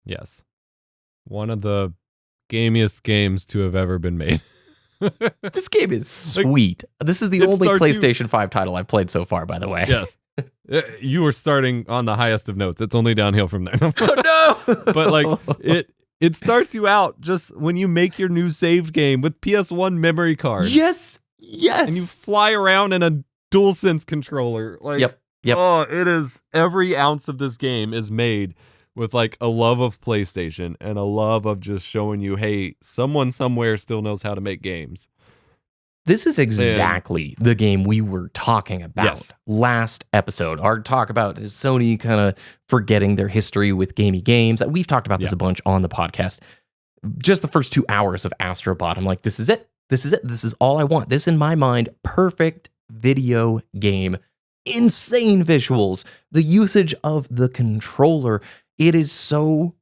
Yes. One of the gamiest games to have ever been made. This game is sweet. This is the only PlayStation 5 title I've played so far, by the way. Yes. You were starting on the highest of notes. It's only downhill from there. Oh, no! But like, it starts you out just when you make your new saved game with PS1 memory cards. Yes! And you fly around in a DualSense controller. Like, Yep. Oh, it is, every ounce of this game is made with like a love of PlayStation and a love of just showing you, hey, someone somewhere still knows how to make games. This is exactly the game we were talking about last episode. Our talk about Sony kind of forgetting their history with gamey games. We've talked about this a bunch on the podcast. Just the first 2 hours of Astrobot, I'm like, this is it. This is it. This is all I want. This, in my mind, perfect video game. Insane visuals. The usage of the controller. It is so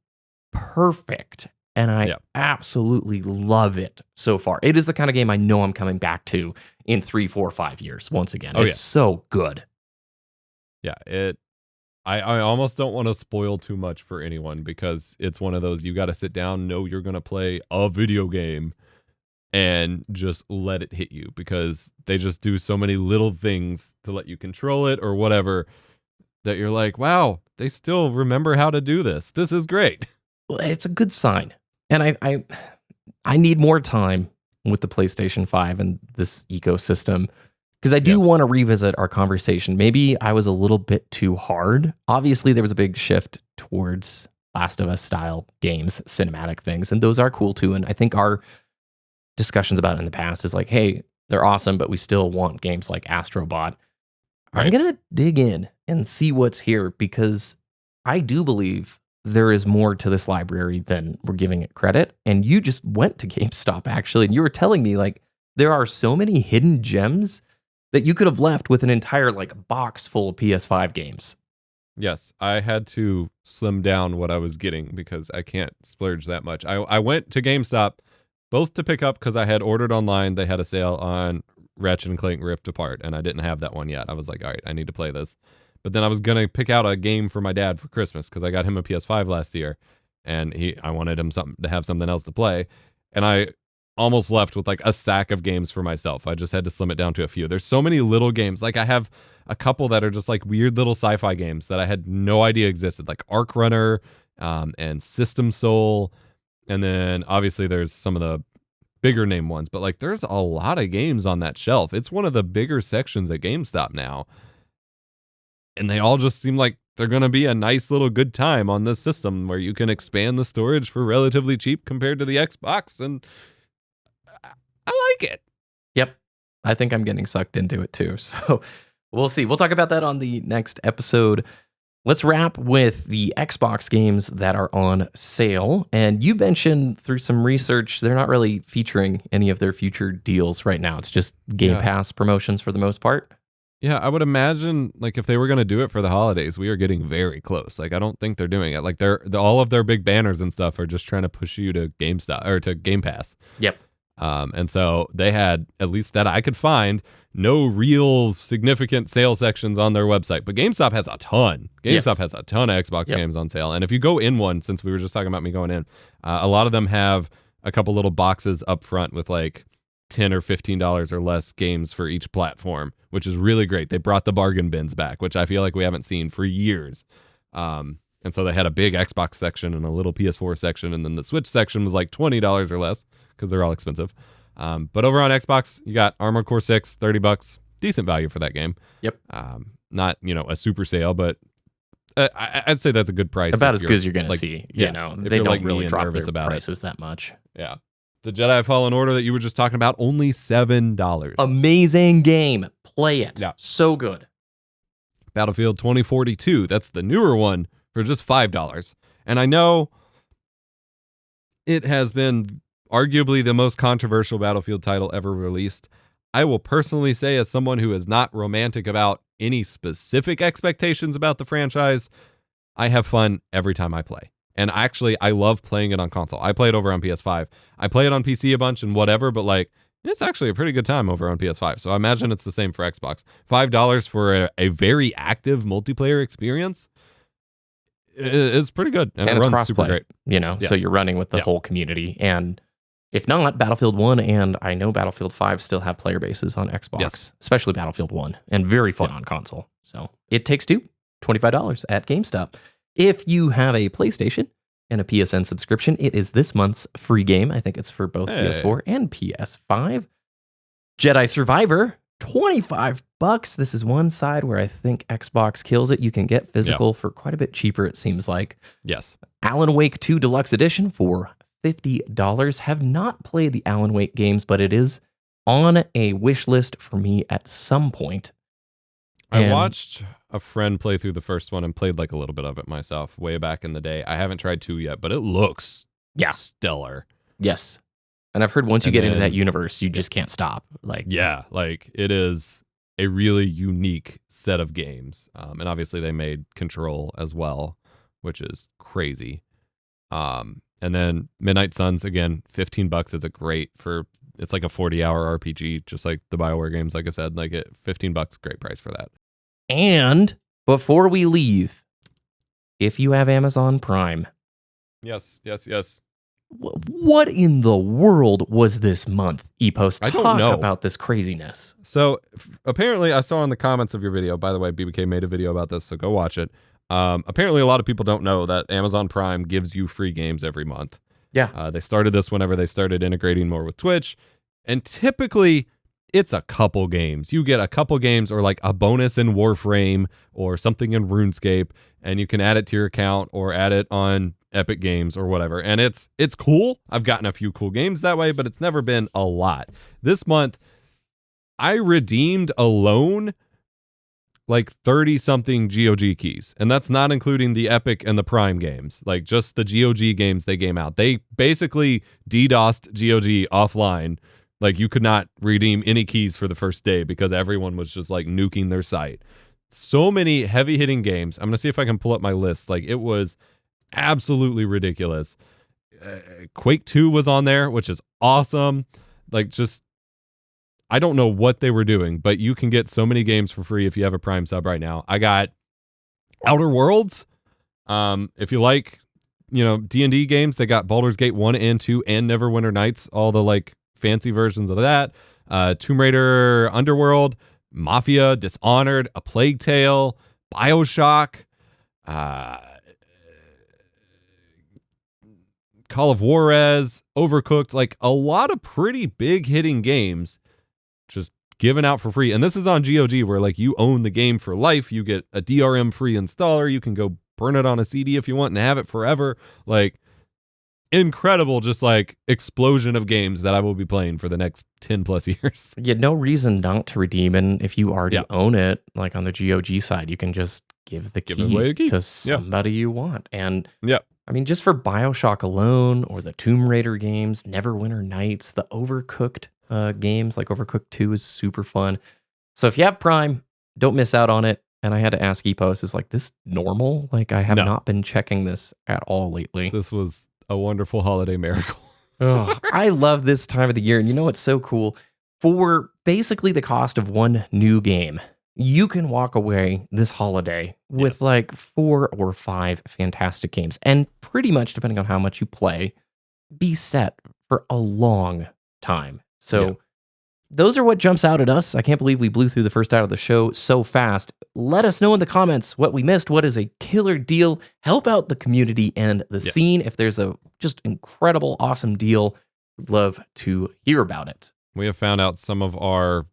perfect. And I absolutely love it so far. It is the kind of game I know I'm coming back to in 3, 4, 5 years once again. It's so good. Yeah, I almost don't want to spoil too much for anyone, because it's one of those, you got to sit down, know you're going to play a video game and just let it hit you, because they just do so many little things to let you control it or whatever that you're like, wow, they still remember how to do this. This is great. Well, it's a good sign. And I need more time with the PlayStation 5 and this ecosystem, because I do want to revisit our conversation. Maybe I was a little bit too hard. Obviously, there was a big shift towards Last of Us style games, cinematic things, and those are cool too. And I think our discussions about it in the past is like, hey, they're awesome, but we still want games like Astrobot. Right. I'm going to dig in and see what's here, because I do believe there is more to this library than we're giving it credit. And you just went to GameStop, actually, and you were telling me, like, there are so many hidden gems that you could have left with an entire, like, box full of PS5 games. Yes, I had to slim down what I was getting because I can't splurge that much. I went to GameStop both to pick up, because I had ordered online. They had a sale on Ratchet & Clank Rift Apart, and I didn't have that one yet. I was like, all right, I need to play this. But then I was going to pick out a game for my dad for Christmas, because I got him a PS5 last year, and I wanted him to have something else to play. And I almost left with like a stack of games for myself. I just had to slim it down to a few. There's so many little games. Like, I have a couple that are just like weird little sci-fi games that I had no idea existed, like Arc Runner and System Soul. And then obviously there's some of the bigger name ones, but like there's a lot of games on that shelf. It's one of the bigger sections at GameStop now. And they all just seem like they're going to be a nice little good time on this system where you can expand the storage for relatively cheap compared to the Xbox. And I like it. Yep. I think I'm getting sucked into it too. So we'll see. We'll talk about that on the next episode. Let's wrap with the Xbox games that are on sale. And you mentioned through some research, they're not really featuring any of their future deals right now. It's just Game Pass promotions for the most part. Yeah, I would imagine, like, if they were going to do it for the holidays, we are getting very close. Like, I don't think they're doing it. Like, all of their big banners and stuff are just trying to push you to GameStop or to Game Pass. Yep. And so they had, at least that I could find, no real significant sale sections on their website. But GameStop has a ton. GameStop has a ton of Xbox games on sale. And if you go in one, since we were just talking about me going in, a lot of them have a couple little boxes up front with, like, $10 or $15 or less games for each platform, which is really great. They brought the bargain bins back, which I feel like we haven't seen for years. And so they had a big Xbox section and a little PS4 section, and then the Switch section was like $20 or less because they're all expensive. But over on Xbox, you got Armored Core 6, $30. Decent value for that game. Yep. Not, a super sale, but I'd say that's a good price. About as good as you're going to see. They don't really drop their prices that much. Yeah. The Jedi Fallen Order that you were just talking about, only $7. Amazing game. Play it. Yeah. So good. Battlefield 2042. That's the newer one for just $5. And I know it has been arguably the most controversial Battlefield title ever released. I will personally say, as someone who is not romantic about any specific expectations about the franchise, I have fun every time I play. And actually, I love playing it on console. I play it over on PS5. I play it on PC a bunch and whatever, but it's actually a pretty good time over on PS5. So I imagine it's the same for Xbox. $5 for a very active multiplayer experience is pretty good. And it it's runs crossplay, super great. Yes. So you're running with the whole community. And if not, Battlefield 1 and I know Battlefield 5 still have player bases on Xbox, especially Battlefield 1, and very fun on console. So It Takes Two, $25 at GameStop. If you have a PlayStation and a PSN subscription, it is this month's free game. I think it's for both PS4 and PS5. Jedi Survivor, $25. This is one side where I think Xbox kills it. You can get physical for quite a bit cheaper, it seems like. Yes. Alan Wake 2 Deluxe Edition for $50. Have not played the Alan Wake games, but it is on a wish list for me at some point. I watched a friend play through the first one and played a little bit of it myself way back in the day. I haven't tried 2 yet, but it looks stellar. Yes. And I've heard once you get into that universe, you just can't stop. It is a really unique set of games. And obviously they made Control as well, which is crazy. And then Midnight Suns, again, $15 is it's like a 40-hour RPG, just like the BioWare games, like I said. $15, great price for that. And before we leave, if you have Amazon Prime. Yes. What in the world was this month, Epos? I don't know about this craziness. So apparently I saw in the comments of your video, by the way, BBK made a video about this, so go watch it. Apparently a lot of people don't know that Amazon Prime gives you free games every month. Yeah. They started this whenever they started integrating more with Twitch. And typically it's a couple games. You get a couple games or a bonus in Warframe or something in RuneScape, and you can add it to your account or add it on Epic Games or whatever. And it's cool. I've gotten a few cool games that way, but it's never been a lot. This month, I redeemed alone 30-something GOG keys. And that's not including the Epic and the Prime games. Just the GOG games they game out. They basically DDoSed GOG offline. You could not redeem any keys for the first day because everyone was just nuking their site. So many heavy-hitting games. I'm going to see if I can pull up my list. It was absolutely ridiculous. Quake 2 was on there, which is awesome. I don't know what they were doing, but you can get so many games for free if you have a Prime sub right now. I got Outer Worlds. If you like, D&D games, they got Baldur's Gate 1 and 2 and Neverwinter Nights, all the fancy versions of that. Tomb Raider Underworld, Mafia, Dishonored, A Plague Tale, BioShock, Call of Juarez, Overcooked, a lot of pretty big hitting games just given out for free. And this is on GOG where you own the game for life. You get a DRM free installer. You can go burn it on a CD if you want and have it forever. Incredible, just explosion of games that I will be playing for the next 10 plus years. Yeah, no reason not to redeem. And if you already own it, on the GOG side, you can just give the key to somebody you want. And I mean, just for BioShock alone, or the Tomb Raider games, Neverwinter Nights, the Overcooked games, Overcooked 2 is super fun. So if you have Prime, don't miss out on it. And I had to ask Epos, is this normal? I have not been checking this at all lately. This was a wonderful holiday miracle. I love this time of the year. And you know what's so cool? For basically the cost of one new game, you can walk away this holiday with 4 or 5 fantastic games. And pretty much, depending on how much you play, be set for a long time. So those are what jumps out at us. I can't believe we blew through the first hour of the show so fast. Let us know in the comments what we missed. What is a killer deal? Help out the community and the scene. If there's a just incredible, awesome deal, we'd love to hear about it. We have found out some of our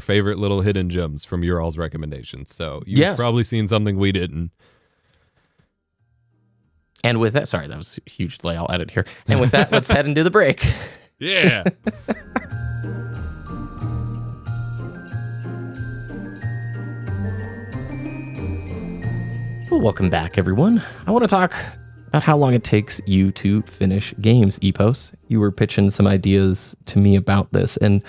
favorite little hidden gems from your all's recommendations. So you've probably seen something we didn't. And with that, sorry, that was a huge delay. I'll edit here. And with that, let's head into the break. Yeah. Well, welcome back, everyone. I want to talk about how long it takes you to finish games, Epos. You were pitching some ideas to me about this, and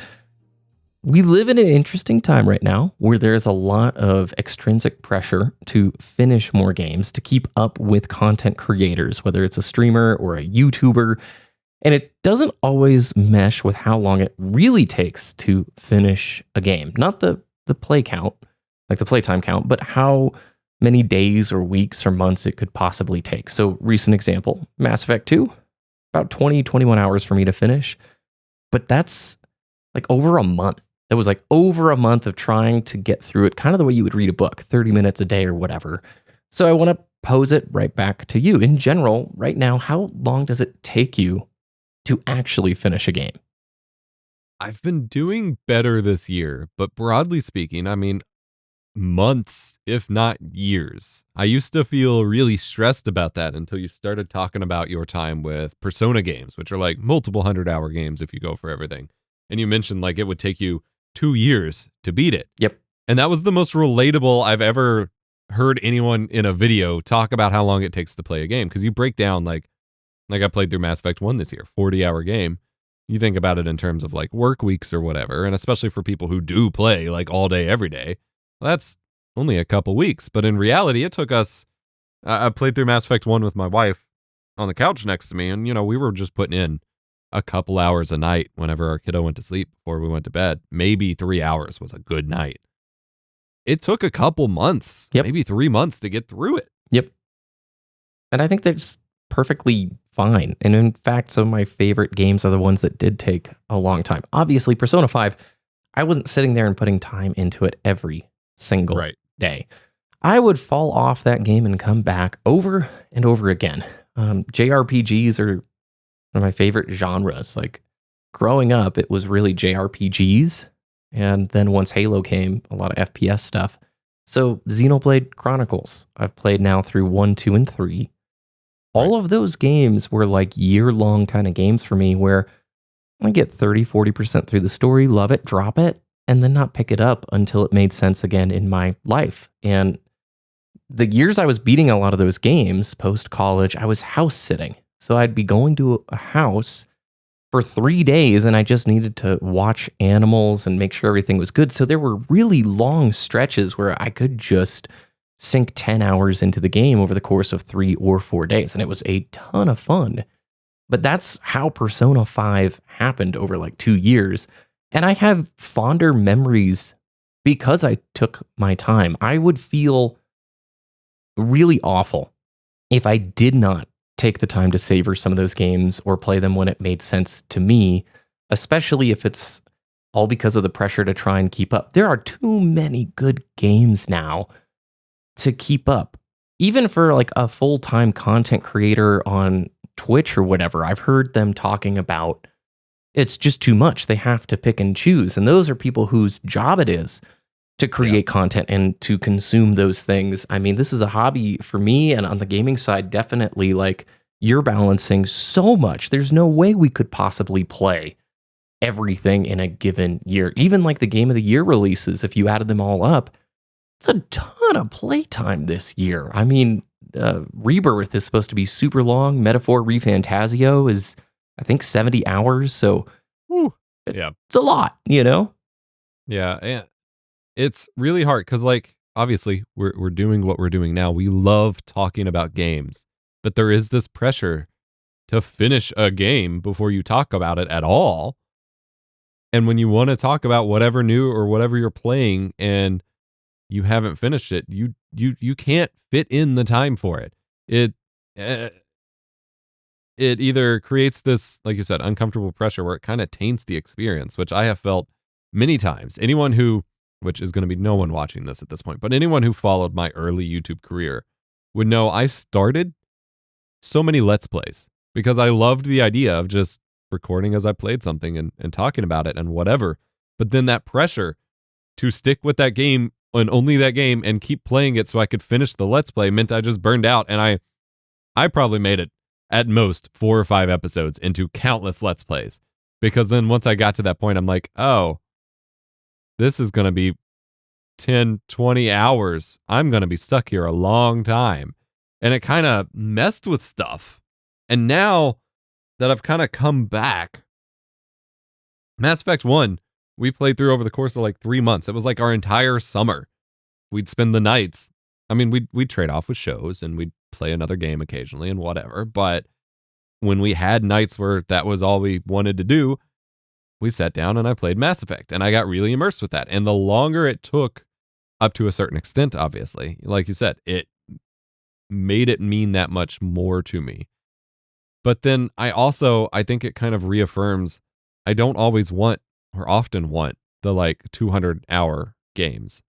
we live in an interesting time right now where there's a lot of extrinsic pressure to finish more games, to keep up with content creators, whether it's a streamer or a YouTuber. And it doesn't always mesh with how long it really takes to finish a game. Not the play count, like the playtime count, but how many days or weeks or months it could possibly take. So recent example, Mass Effect 2, about 20, 21 hours for me to finish. But that's like over a month. It was like over a month of trying to get through it, kind of the way you would read a book, 30 minutes a day or whatever. So I want to pose it right back to you. In general, right now, how long does it take you to actually finish a game? I've been doing better this year, but broadly speaking, I mean, months, if not years. I used to feel really stressed about that until you started talking about your time with Persona games, which are like multiple 100-hour games if you go for everything. And you mentioned like it would take you 2 years to beat it. Yep. And that was the most relatable I've ever heard anyone in a video talk about how long it takes to play a game. Because you break down like I played through Mass Effect 1 this year, 40-hour game. You think about it in terms of like work weeks or whatever. And especially for people who do play like all day, every day, well, that's only a couple weeks. But in reality, it took us, I played through Mass Effect 1 with my wife on the couch next to me. And, you know, we were just putting in a couple hours a night whenever our kiddo went to sleep before we went to bed. Maybe 3 hours was a good night. It took a couple months, maybe 3 months to get through it. Yep. And I think that's perfectly fine. And in fact, some of my favorite games are the ones that did take a long time. Obviously, Persona 5, I wasn't sitting there and putting time into it every single day. I would fall off that game and come back over and over again. JRPGs are one of my favorite genres. Like growing up, it was really JRPGs. And then once Halo came, a lot of FPS stuff. So Xenoblade Chronicles, I've played now through 1, 2, and 3. All of those games were like year-long kind of games for me where I get 30, 40% through the story, love it, drop it, and then not pick it up until it made sense again in my life. And the years I was beating a lot of those games post-college, I was house sitting. So I'd be going to a house for 3 days and I just needed to watch animals and make sure everything was good. So there were really long stretches where I could just sink 10 hours into the game over the course of 3 or 4 days. And it was a ton of fun. But that's how Persona 5 happened over like 2 years. And I have fonder memories because I took my time. I would feel really awful if I did not take the time to savor some of those games or play them when it made sense to me, especially if it's all because of the pressure to try and keep up. There are too many good games now to keep up. Even for like a full-time content creator on Twitch or whatever, I've heard them talking about it's just too much. They have to pick and choose. And those are people whose job it is to create content and to consume those things. I mean, this is a hobby for me, and on the gaming side, definitely like you're balancing so much. There's no way we could possibly play everything in a given year. Even like the Game of the Year releases, if you added them all up, it's a ton of playtime this year. I mean, Rebirth is supposed to be super long. Metaphor ReFantazio is, I think, 70 hours. So it's a lot, you know? Yeah, and it's really hard because, like, obviously, we're doing what we're doing now. We love talking about games, but there is this pressure to finish a game before you talk about it at all. And when you want to talk about whatever new or whatever you're playing and you haven't finished it, you can't fit in the time for it. it either creates this, like you said, uncomfortable pressure where it kind of taints the experience, which I have felt many times. Anyone who, which is going to be no one watching this at this point, but anyone who followed my early YouTube career would know I started so many Let's Plays because I loved the idea of just recording as I played something and talking about it and whatever. But then that pressure to stick with that game and only that game and keep playing it so I could finish the Let's Play meant I just burned out. And I probably made it at most 4 or 5 episodes into countless Let's Plays. Because then once I got to that point, I'm like, oh, this is going to be 10, 20 hours. I'm going to be stuck here a long time. And it kind of messed with stuff. And now that I've kind of come back, Mass Effect 1, we played through over the course of like 3 months. It was like our entire summer. We'd spend the nights. I mean, we'd trade off with shows and we'd play another game occasionally and whatever. But when we had nights where that was all we wanted to do, we sat down and I played Mass Effect. And I got really immersed with that. And the longer it took, up to a certain extent, obviously, like you said, it made it mean that much more to me. But then I think it kind of reaffirms I don't always want or often want the like 200-hour games,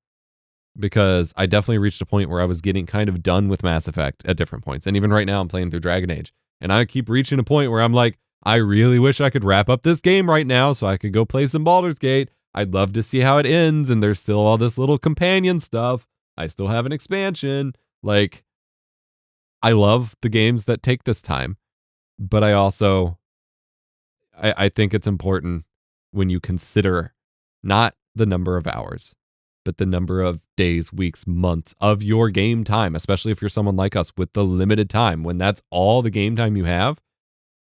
because I definitely reached a point where I was getting kind of done with Mass Effect at different points. And even right now I'm playing through Dragon Age and I keep reaching a point where I'm like, I really wish I could wrap up this game right now so I could go play some Baldur's Gate. I'd love to see how it ends. And there's still all this little companion stuff. I still have an expansion. Like, I love the games that take this time, but I also, I think it's important when you consider not the number of hours, but the number of days, weeks, months of your game time, especially if you're someone like us with the limited time, when that's all the game time you have,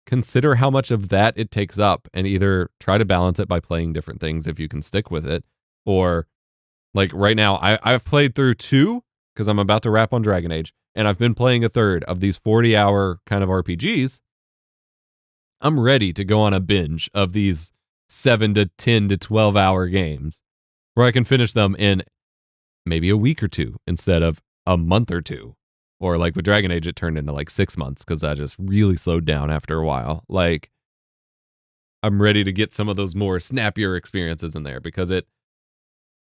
consider how much of that it takes up and either try to balance it by playing different things if you can stick with it. Or like right now, I've played through 2 because I'm about to wrap on Dragon Age, and I've been playing a third of these 40-hour kind of RPGs. I'm ready to go on a binge of these 7 to 10 to 12-hour games where I can finish them in maybe a week or 2 instead of a month or 2. Or like with Dragon Age, it turned into like 6 months because I just really slowed down after a while. Like, I'm ready to get some of those more snappier experiences in there because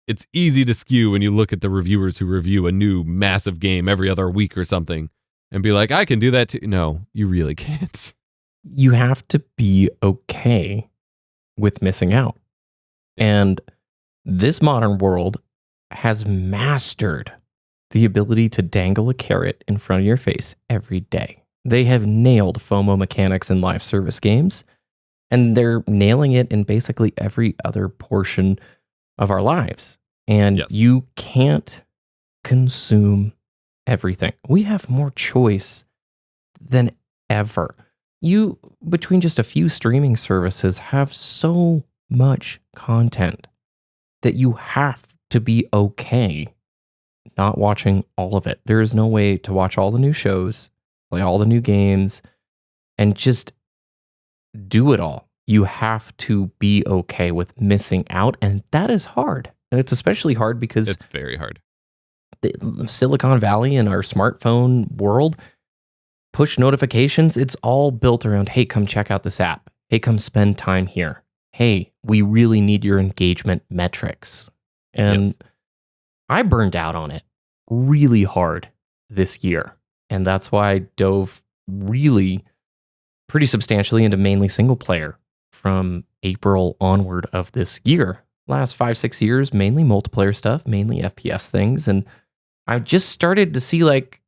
it's easy to skew when you look at the reviewers who review a new massive game every other week or something and be like, I can do that too. No, you really can't. You have to be okay with missing out. And this modern world has mastered the ability to dangle a carrot in front of your face every day. They have nailed FOMO mechanics in live service games, and they're nailing it in basically every other portion of our lives. And Yes. You can't consume everything. We have more choice than ever. You, between just a few streaming services, have so much content that you have to be okay not watching all of it. There is no way to watch all the new shows, play all the new games, and just do it all. You have to be okay with missing out, and that is hard. And it's especially hard because It's very hard. the Silicon Valley and our smartphone world, push notifications, it's all built around, hey, come check out this app. Hey, come spend time here. Hey, we really need your engagement metrics. And Yes. I burned out on it really hard this year. And that's why I dove really pretty substantially into mainly single player from April onward of this year. Last 5-6 years, mainly multiplayer stuff, mainly FPS things. And I just started to see like,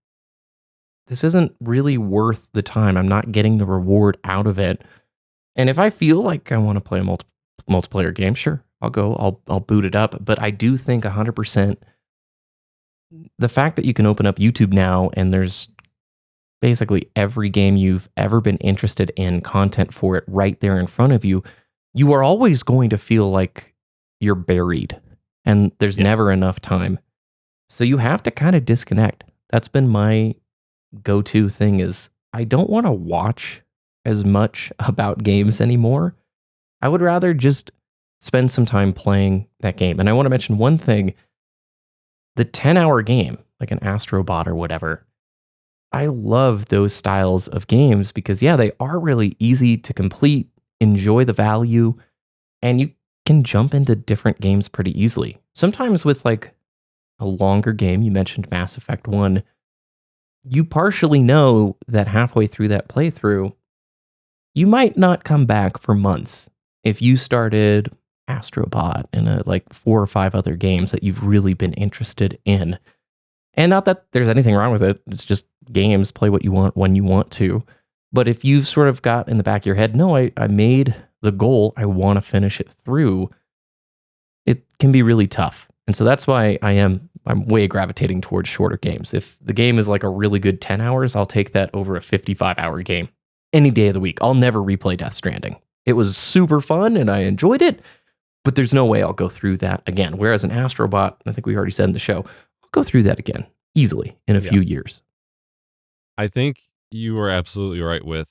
this isn't really worth the time. I'm not getting the reward out of it. And if I feel like I want to play a multiplayer game, sure, I'll boot it up. But I do think 100% the fact that you can open up YouTube now and there's basically every game you've ever been interested in, content for it right there in front of you, you are always going to feel like you're buried and there's Yes. never enough time. So you have to kind of disconnect. That's been my go-to thing is I don't want to watch as much about games anymore. I would rather just spend some time playing that game. And I want to mention one thing. The 10-hour game, like an Astrobot or whatever, I love those styles of games because, yeah, they are really easy to complete, enjoy the value, and you can jump into different games pretty easily. Sometimes with like a longer game, you mentioned Mass Effect 1, you partially know that halfway through that playthrough, you might not come back for months. If you started Astrobot and like 4 or 5 other games that you've really been interested in. And not that there's anything wrong with it. It's just games, play what you want when you want to. But if you've sort of got in the back of your head, no, I made the goal, I want to finish it through, it can be really tough. And so that's why I'm way gravitating towards shorter games. If the game is like a really good 10 hours, I'll take that over a 55-hour game any day of the week. I'll never replay Death Stranding. It was super fun and I enjoyed it, but there's no way I'll go through that again. Whereas an Astrobot, I think we already said in the show, I'll go through that again easily in a few years. I think you are absolutely right with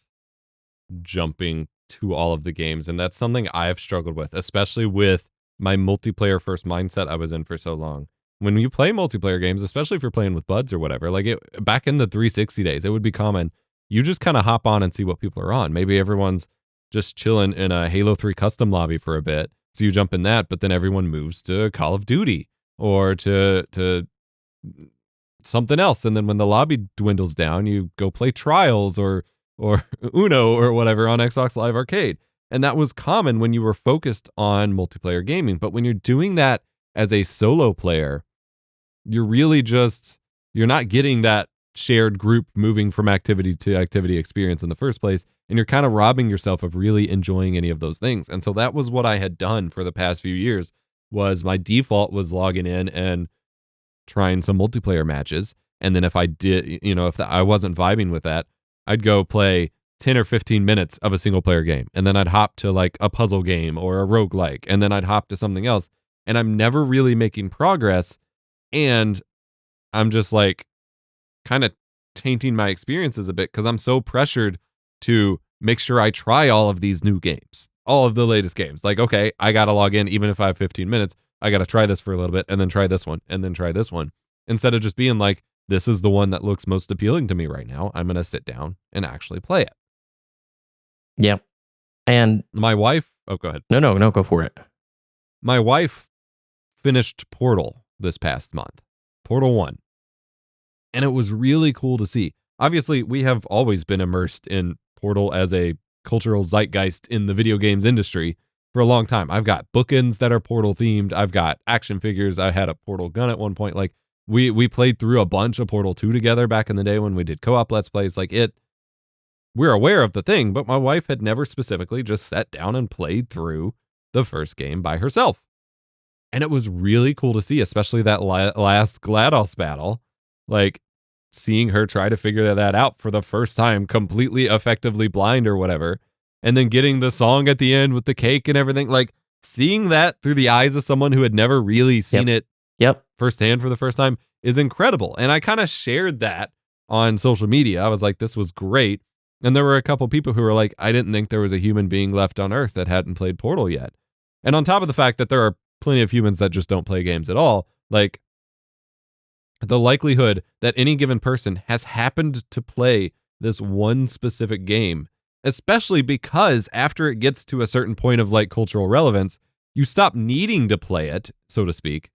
jumping to all of the games, and that's something I've struggled with, especially with my multiplayer first mindset I was in for so long. When you play multiplayer games, especially if you're playing with buds or whatever, like back in the 360 days, it would be common. You just kind of hop on and see what people are on. Maybe everyone's just chilling in a Halo 3 custom lobby for a bit, so you jump in that, but then everyone moves to Call of Duty or to something else, and then when the lobby dwindles down, you go play Trials or Uno or whatever on Xbox Live Arcade. And that was common when you were focused on multiplayer gaming. But when you're doing that as a solo player, you're really you're not getting that shared group moving from activity to activity experience in the first place, and you're kind of robbing yourself of really enjoying any of those things. And so that was what I had done for the past few years. Was my default was logging in and trying some multiplayer matches, and then if I did, if I wasn't vibing with that, I'd go play 10 or 15 minutes of a single player game, and then I'd hop to like a puzzle game or a roguelike, and then I'd hop to something else, and I'm never really making progress, and I'm just like kind of tainting my experiences a bit because I'm so pressured to make sure I try all of these new games, all of the latest games. Like, okay, I got to log in even if I have 15 minutes. I got to try this for a little bit and then try this one and then try this one. Instead of just being like, this is the one that looks most appealing to me right now. I'm going to sit down and actually play it. Yeah. And my wife, go ahead. No, go for it. My wife finished Portal this past month, Portal 1. And it was really cool to see. Obviously, we have always been immersed in Portal as a cultural zeitgeist in the video games industry for a long time. I've got bookends that are Portal themed. I've got action figures. I had a Portal gun at one point. Like we played through a bunch of Portal 2 together back in the day when we did co-op Let's Plays. We're aware of the thing, but my wife had never specifically just sat down and played through the first game by herself. And it was really cool to see, especially that last GLaDOS battle, like seeing her try to figure that out for the first time, completely effectively blind or whatever. And then getting the song at the end with the cake and everything, like seeing that through the eyes of someone who had never really seen it firsthand for the first time is incredible. And I kind of shared that on social media. I was like, this was great. And there were a couple people who were like, I didn't think there was a human being left on Earth that hadn't played Portal yet. And on top of the fact that there are plenty of humans that just don't play games at all, like the likelihood that any given person has happened to play this one specific game, especially because after it gets to a certain point of like cultural relevance, you stop needing to play it, so to speak,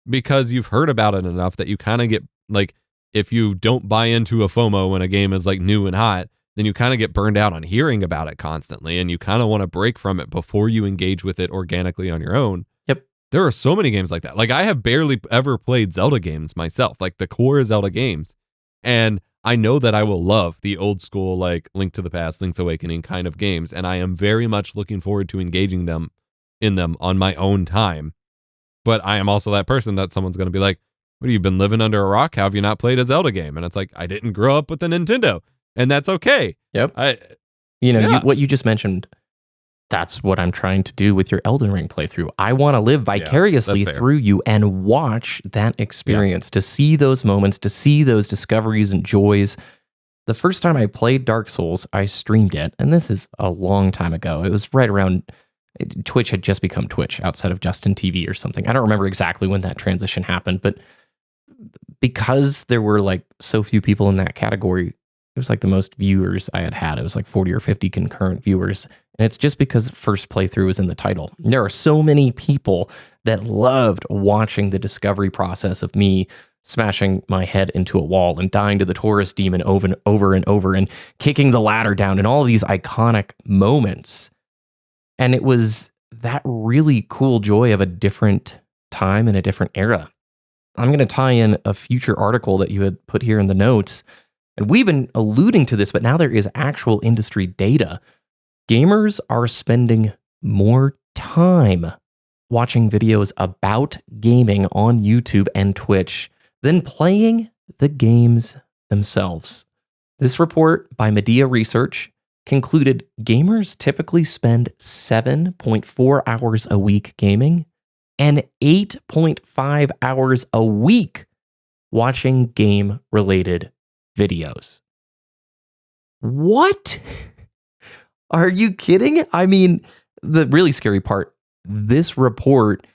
because you've heard about it enough that you kind of get like, if you don't buy into a FOMO when a game is like new and hot, then you kind of get burned out on hearing about it constantly, and you kind of want to break from it before you engage with it organically on your own. Yep. There are so many games like that. Like I have barely ever played Zelda games myself, like the core Zelda games. And I know that I will love the old school, like Link to the Past, Link's Awakening kind of games. And I am very much looking forward to engaging in them on my own time. But I am also that person that someone's going to be like, what have you been living under a rock? How have you not played a Zelda game? And it's like, I didn't grow up with a Nintendo, and that's okay. Yep. What you just mentioned, that's what I'm trying to do with your Elden Ring playthrough. I want to live vicariously through you and watch that experience, to see those moments, to see those discoveries and joys. The first time I played Dark Souls, I streamed it, and this is a long time ago. It was right around, Twitch had just become Twitch outside of Justin TV or something. I don't remember exactly when that transition happened, but because there were like so few people in that category, it was like the most viewers I had. It was like 40 or 50 concurrent viewers. And it's just because first playthrough was in the title. There are so many people that loved watching the discovery process of me smashing my head into a wall and dying to the Taurus demon over and over and over and kicking the ladder down and all these iconic moments. And it was that really cool joy of a different time and a different era. I'm going to tie in a future article that you had put here in the notes. And we've been alluding to this, but now there is actual industry data. Gamers are spending more time watching videos about gaming on YouTube and Twitch than playing the games themselves. This report by Medea Research concluded gamers typically spend 7.4 hours a week gaming and 8.5 hours a week watching game-related videos. What? Are you kidding? I mean, the really scary part, this report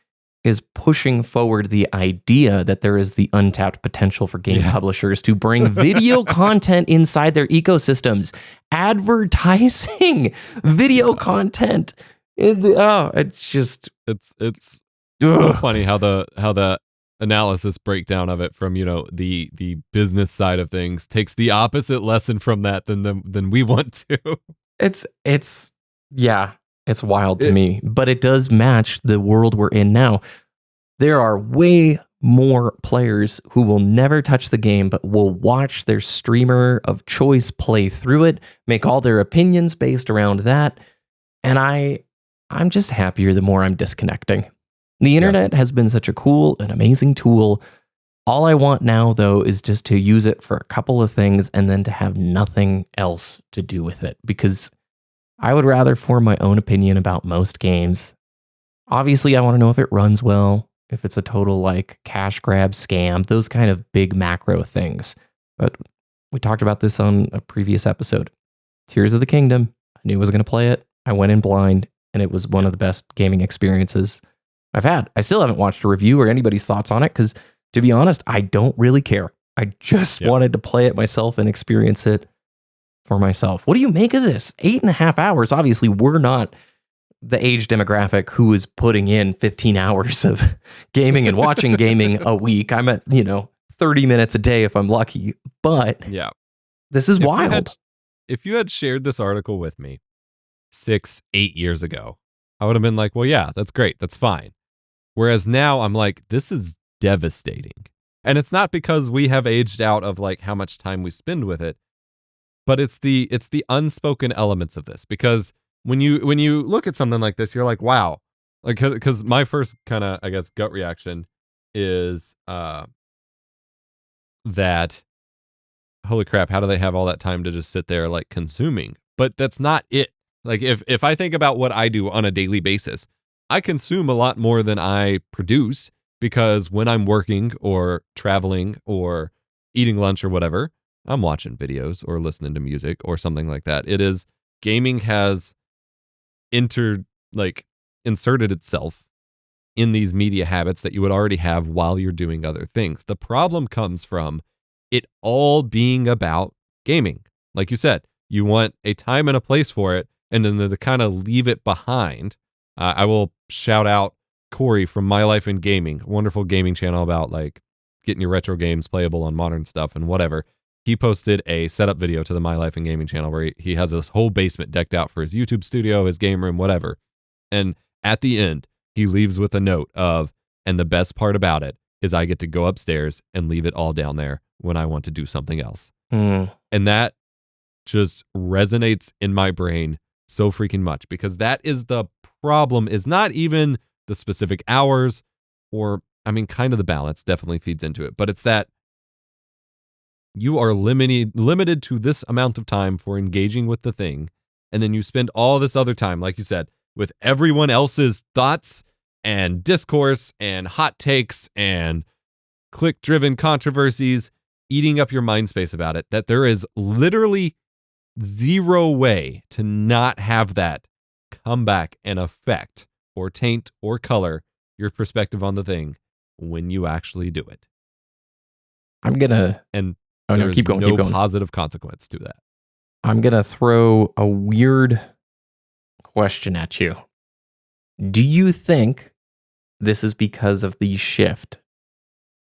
is pushing forward the idea that there is the untapped potential for game publishers to bring video content inside their ecosystems, advertising video content. It's so funny how the analysis breakdown of it from, the business side of things takes the opposite lesson from that than we want to. It's wild to me, but it does match the world we're in now. There are way more players who will never touch the game, but will watch their streamer of choice play through it, make all their opinions based around that. And I'm just happier the more I'm disconnecting. The internet has been such a cool and amazing tool. All I want now, though, is just to use it for a couple of things and then to have nothing else to do with it, because I would rather form my own opinion about most games. Obviously, I want to know if it runs well, if it's a total like cash grab scam, those kind of big macro things. But we talked about this on a previous episode. Tears of the Kingdom. I knew I was going to play it. I went in blind, and it was one of the best gaming experiences I've had. I still haven't watched a review or anybody's thoughts on it because, to be honest, I don't really care. I just wanted to play it myself and experience it for myself. What do you make of this? 8.5 hours. Obviously, we're not the age demographic who is putting in 15 hours of gaming and watching gaming a week. I'm at, 30 minutes a day if I'm lucky. But this is wild. If you had shared this article with me 6-8 years ago, I would have been like, well, yeah, that's great. That's fine. Whereas now I'm like, this is devastating. And it's not because we have aged out of like how much time we spend with it, but it's the unspoken elements of this. Because when you look at something like this, you're like, wow. Like, because my first kind of, I guess, gut reaction is that, holy crap, how do they have all that time to just sit there like consuming? But that's not it. Like, if I think about what I do on a daily basis, I consume a lot more than I produce, because when I'm working or traveling or eating lunch or whatever, I'm watching videos or listening to music or something like that. Gaming has inserted itself in these media habits that you would already have while you're doing other things. The problem comes from it all being about gaming. Like you said, you want a time and a place for it, and then to kind of leave it behind. I will shout out Corey from My Life in Gaming, a wonderful gaming channel about like getting your retro games playable on modern stuff and whatever. He posted a setup video to the My Life in Gaming channel where he has this whole basement decked out for his YouTube studio, his game room, whatever. And at the end, he leaves with a note of, and the best part about it is I get to go upstairs and leave it all down there when I want to do something else. And that just resonates in my brain so freaking much, because that is the problem, is not even the specific hours, or I mean, kind of the balance definitely feeds into it, but it's that you are limited to this amount of time for engaging with the thing, and then you spend all this other time, like you said, with everyone else's thoughts and discourse and hot takes and click-driven controversies eating up your mind space about it, that there is literally zero way to not have that come back and affect or taint or color your perspective on the thing when you actually do it. I'm gonna. And Oh no, there's keep going. no Keep going. positive consequence to that. I'm gonna throw a weird question at you. Do you think this is because of the shift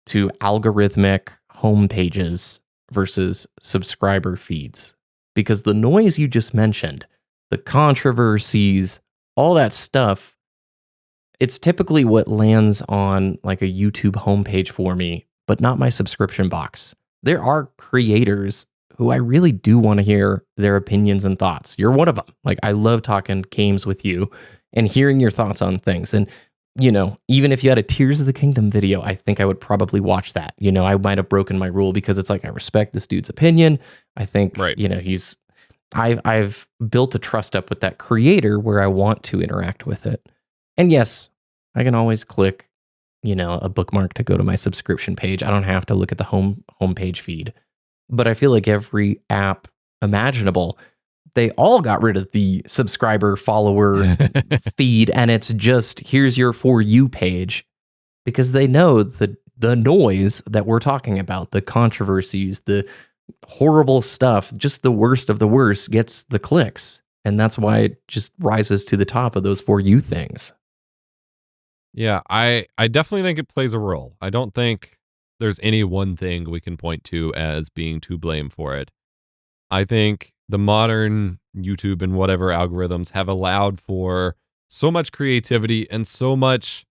to algorithmic homepages versus subscriber feeds? Because the noise you just mentioned, the controversies, all that stuff, it's typically what lands on like a YouTube homepage for me, but not my subscription box. There are creators who I really do want to hear their opinions and thoughts. You're one of them. Like, I love talking games with you and hearing your thoughts on things. And, you know, even if you had a Tears of the Kingdom video, I think I would probably watch that. You know, I might have broken my rule because it's like, I respect this dude's opinion. I think, you know, I've built a trust up with that creator where I want to interact with it. And yes, I can always click, you know, a bookmark to go to my subscription page. I don't have to look at the homepage feed. But I feel like every app imaginable, they all got rid of the subscriber follower feed, and it's just, here's your For You page, because they know the noise that we're talking about, the controversies, the horrible stuff, just the worst of the worst gets the clicks. And that's why it just rises to the top of those For You things. Yeah, I definitely think it plays a role. I don't think there's any one thing we can point to as being to blame for it. I think the modern YouTube and whatever algorithms have allowed for so much creativity and so much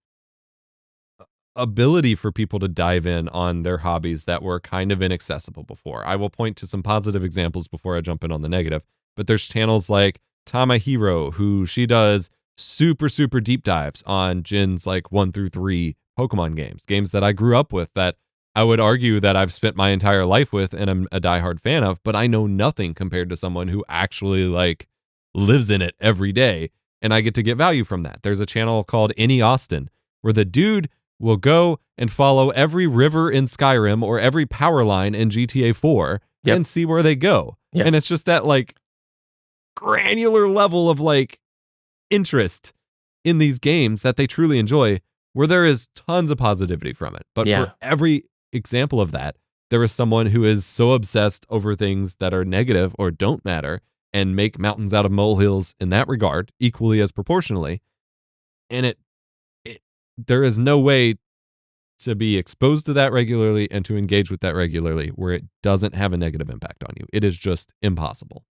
ability for people to dive in on their hobbies that were kind of inaccessible before. I will point to some positive examples before I jump in on the negative, but there's channels like Tamahiro, who she does super deep dives on gens like 1 through 3 Pokemon games that I grew up with, that I would argue that I've spent my entire life with and I'm a diehard fan of, but I know nothing compared to someone who actually like lives in it every day, and I get to get value from that. There's a channel called Any Austin where the dude will go and follow every river in Skyrim or every power line in GTA 4 and see where they go. And it's just that like granular level of like interest in these games that they truly enjoy, where there is tons of positivity from it. But for every example of that, there is someone who is so obsessed over things that are negative or don't matter and make mountains out of molehills in that regard, equally as proportionally. And there is no way to be exposed to that regularly and to engage with that regularly where it doesn't have a negative impact on you. It is just impossible.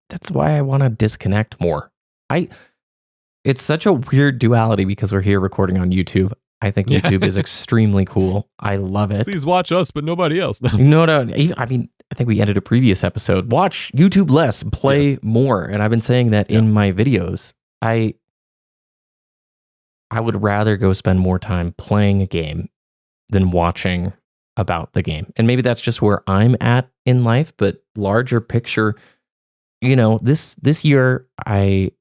That's why I want to disconnect more. It's such a weird duality because we're here recording on YouTube. I think YouTube is extremely cool. I love it. Please watch us, but nobody else. No. I mean, I think we ended a previous episode. Watch YouTube less, play more. And I've been saying that in my videos. I would rather go spend more time playing a game than watching about the game. And maybe that's just where I'm at in life, but larger picture, you know, this year I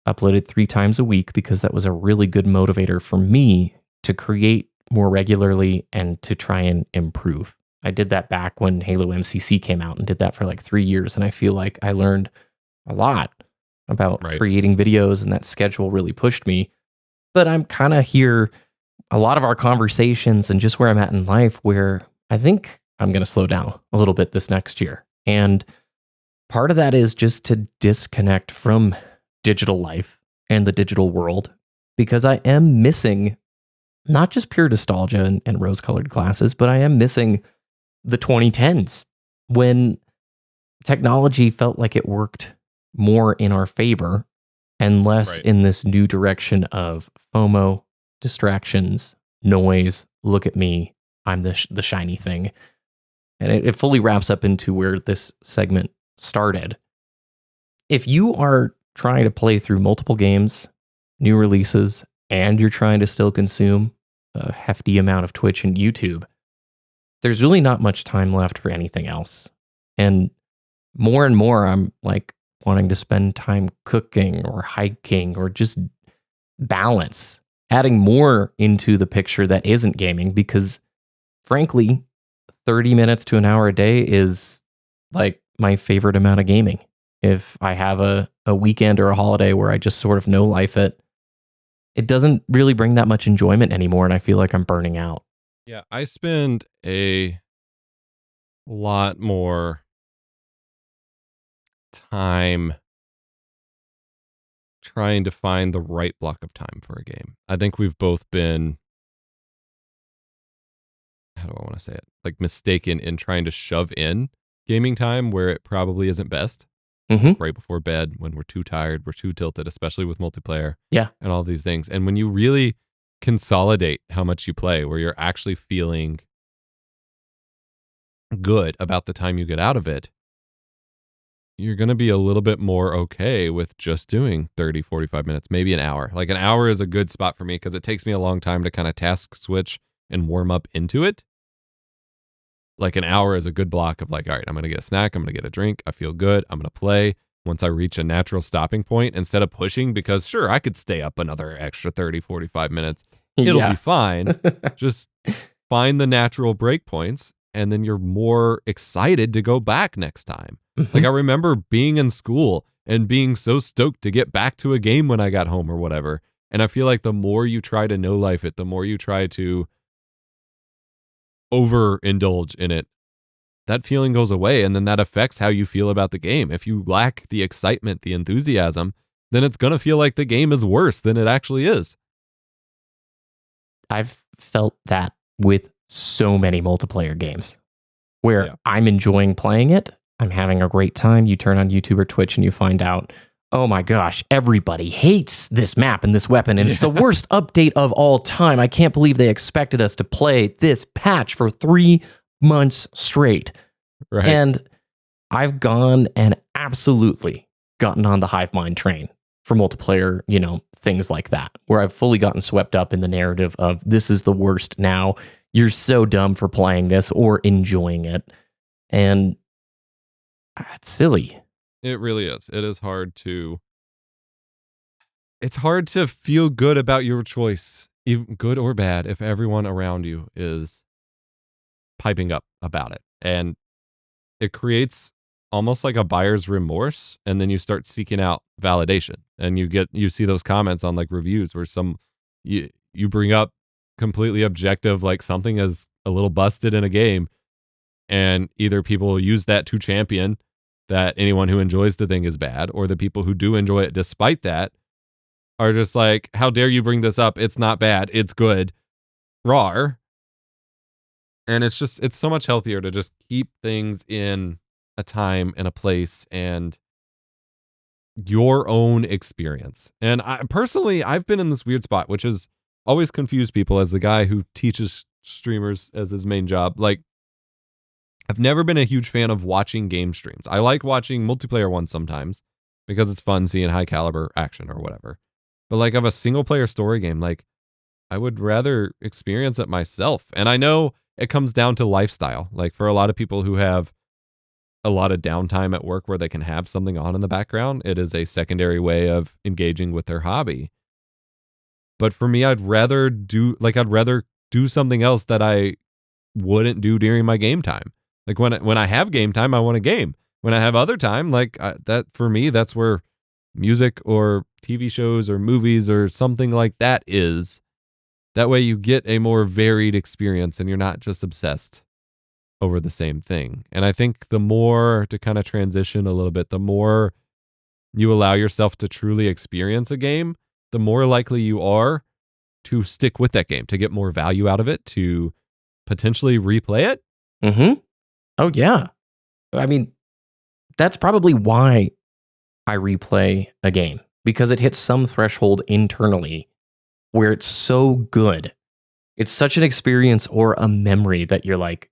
uploaded 3 times a week because that was a really good motivator for me to create more regularly and to try and improve. I did that back when Halo MCC came out and did that for like 3 years. And I feel like I learned a lot about creating videos, and that schedule really pushed me. But I'm kind of here, a lot of our conversations and just where I'm at in life, where I think I'm going to slow down a little bit this next year. And part of that is just to disconnect from digital life and the digital world, because I am missing not just pure nostalgia and rose-colored glasses, but I am missing the 2010s when technology felt like it worked more in our favor and less in this new direction of FOMO, distractions, noise, look at me, I'm the shiny thing. And it fully wraps up into where this segment started. If you are trying to play through multiple games, new releases, and you're trying to still consume a hefty amount of Twitch and YouTube, there's really not much time left for anything else. And more, I'm like wanting to spend time cooking or hiking or just balance, adding more into the picture that isn't gaming, because frankly, 30 minutes to an hour a day is like my favorite amount of gaming. If I have a weekend or a holiday where I just sort of no life it doesn't really bring that much enjoyment anymore, and I feel like I'm burning out. Yeah, I spend a a lot more time trying to find the right block of time for a game. I think we've both been, how do I want to say it? Like mistaken in trying to shove in gaming time where it probably isn't best. Like right before bed when we're too tired, we're too tilted, especially with multiplayer. Yeah. And all these things. And when you really consolidate how much you play, where you're actually feeling good about the time you get out of it, you're going to be a little bit more okay with just doing 30, 45 minutes, maybe an hour. Like an hour is a good spot for me because it takes me a long time to kind of task switch and warm up into it. Like an hour is a good block of like, all right, I'm going to get a snack. I'm going to get a drink. I feel good. I'm going to play. Once I reach a natural stopping point, instead of pushing, because sure, I could stay up another extra 30, 45 minutes. It'll be fine. Just find the natural break points, and then you're more excited to go back next time. Like I remember being in school and being so stoked to get back to a game when I got home or whatever. And I feel like the more you try to no life it, the more you try to overindulge in it, that feeling goes away, and then that affects how you feel about the game. If you lack the excitement, the enthusiasm, then it's going to feel like the game is worse than it actually is. I've felt that with so many multiplayer games where I'm enjoying playing it. I'm having a great time. You turn on YouTube or Twitch and you find out, oh my gosh, everybody hates this map and this weapon, and it's the worst update of all time. I can't believe they expected us to play this patch for 3 months straight. Right. And I've gone and absolutely gotten on the hive mind train for multiplayer, things like that, where I've fully gotten swept up in the narrative of this is the worst now. You're so dumb for playing this or enjoying it. And it's silly. It really is. It is hard to... It's hard to feel good about your choice, even good or bad, if everyone around you is piping up about it. And it creates almost like a buyer's remorse, and then you start seeking out validation. And you see those comments on like reviews where you bring up completely objective, like something is a little busted in a game, and either people use that to champion that anyone who enjoys the thing is bad, or the people who do enjoy it despite that are just like, how dare you bring this up? It's not bad. It's good. Rawr. And it's so much healthier to just keep things in a time and a place and your own experience. And I've been in this weird spot, which has always confused people as the guy who teaches streamers as his main job. Like, I've never been a huge fan of watching game streams. I like watching multiplayer ones sometimes because it's fun seeing high caliber action or whatever. But like of a single player story game, like I would rather experience it myself. And I know it comes down to lifestyle. Like for a lot of people who have a lot of downtime at work where they can have something on in the background, it is a secondary way of engaging with their hobby. But for me, I'd rather do something else that I wouldn't do during my game time. Like when I have game time, I want a game. When I have other time, that for me, that's where music or TV shows or movies or something like that is. That way you get a more varied experience and you're not just obsessed over the same thing. And I think the more, to kind of transition a little bit, the more you allow yourself to truly experience a game, the more likely you are to stick with that game, to get more value out of it, to potentially replay it. Mm-hmm. Oh, yeah. I mean, that's probably why I replay a game, because it hits some threshold internally where it's so good. It's such an experience or a memory that you're like,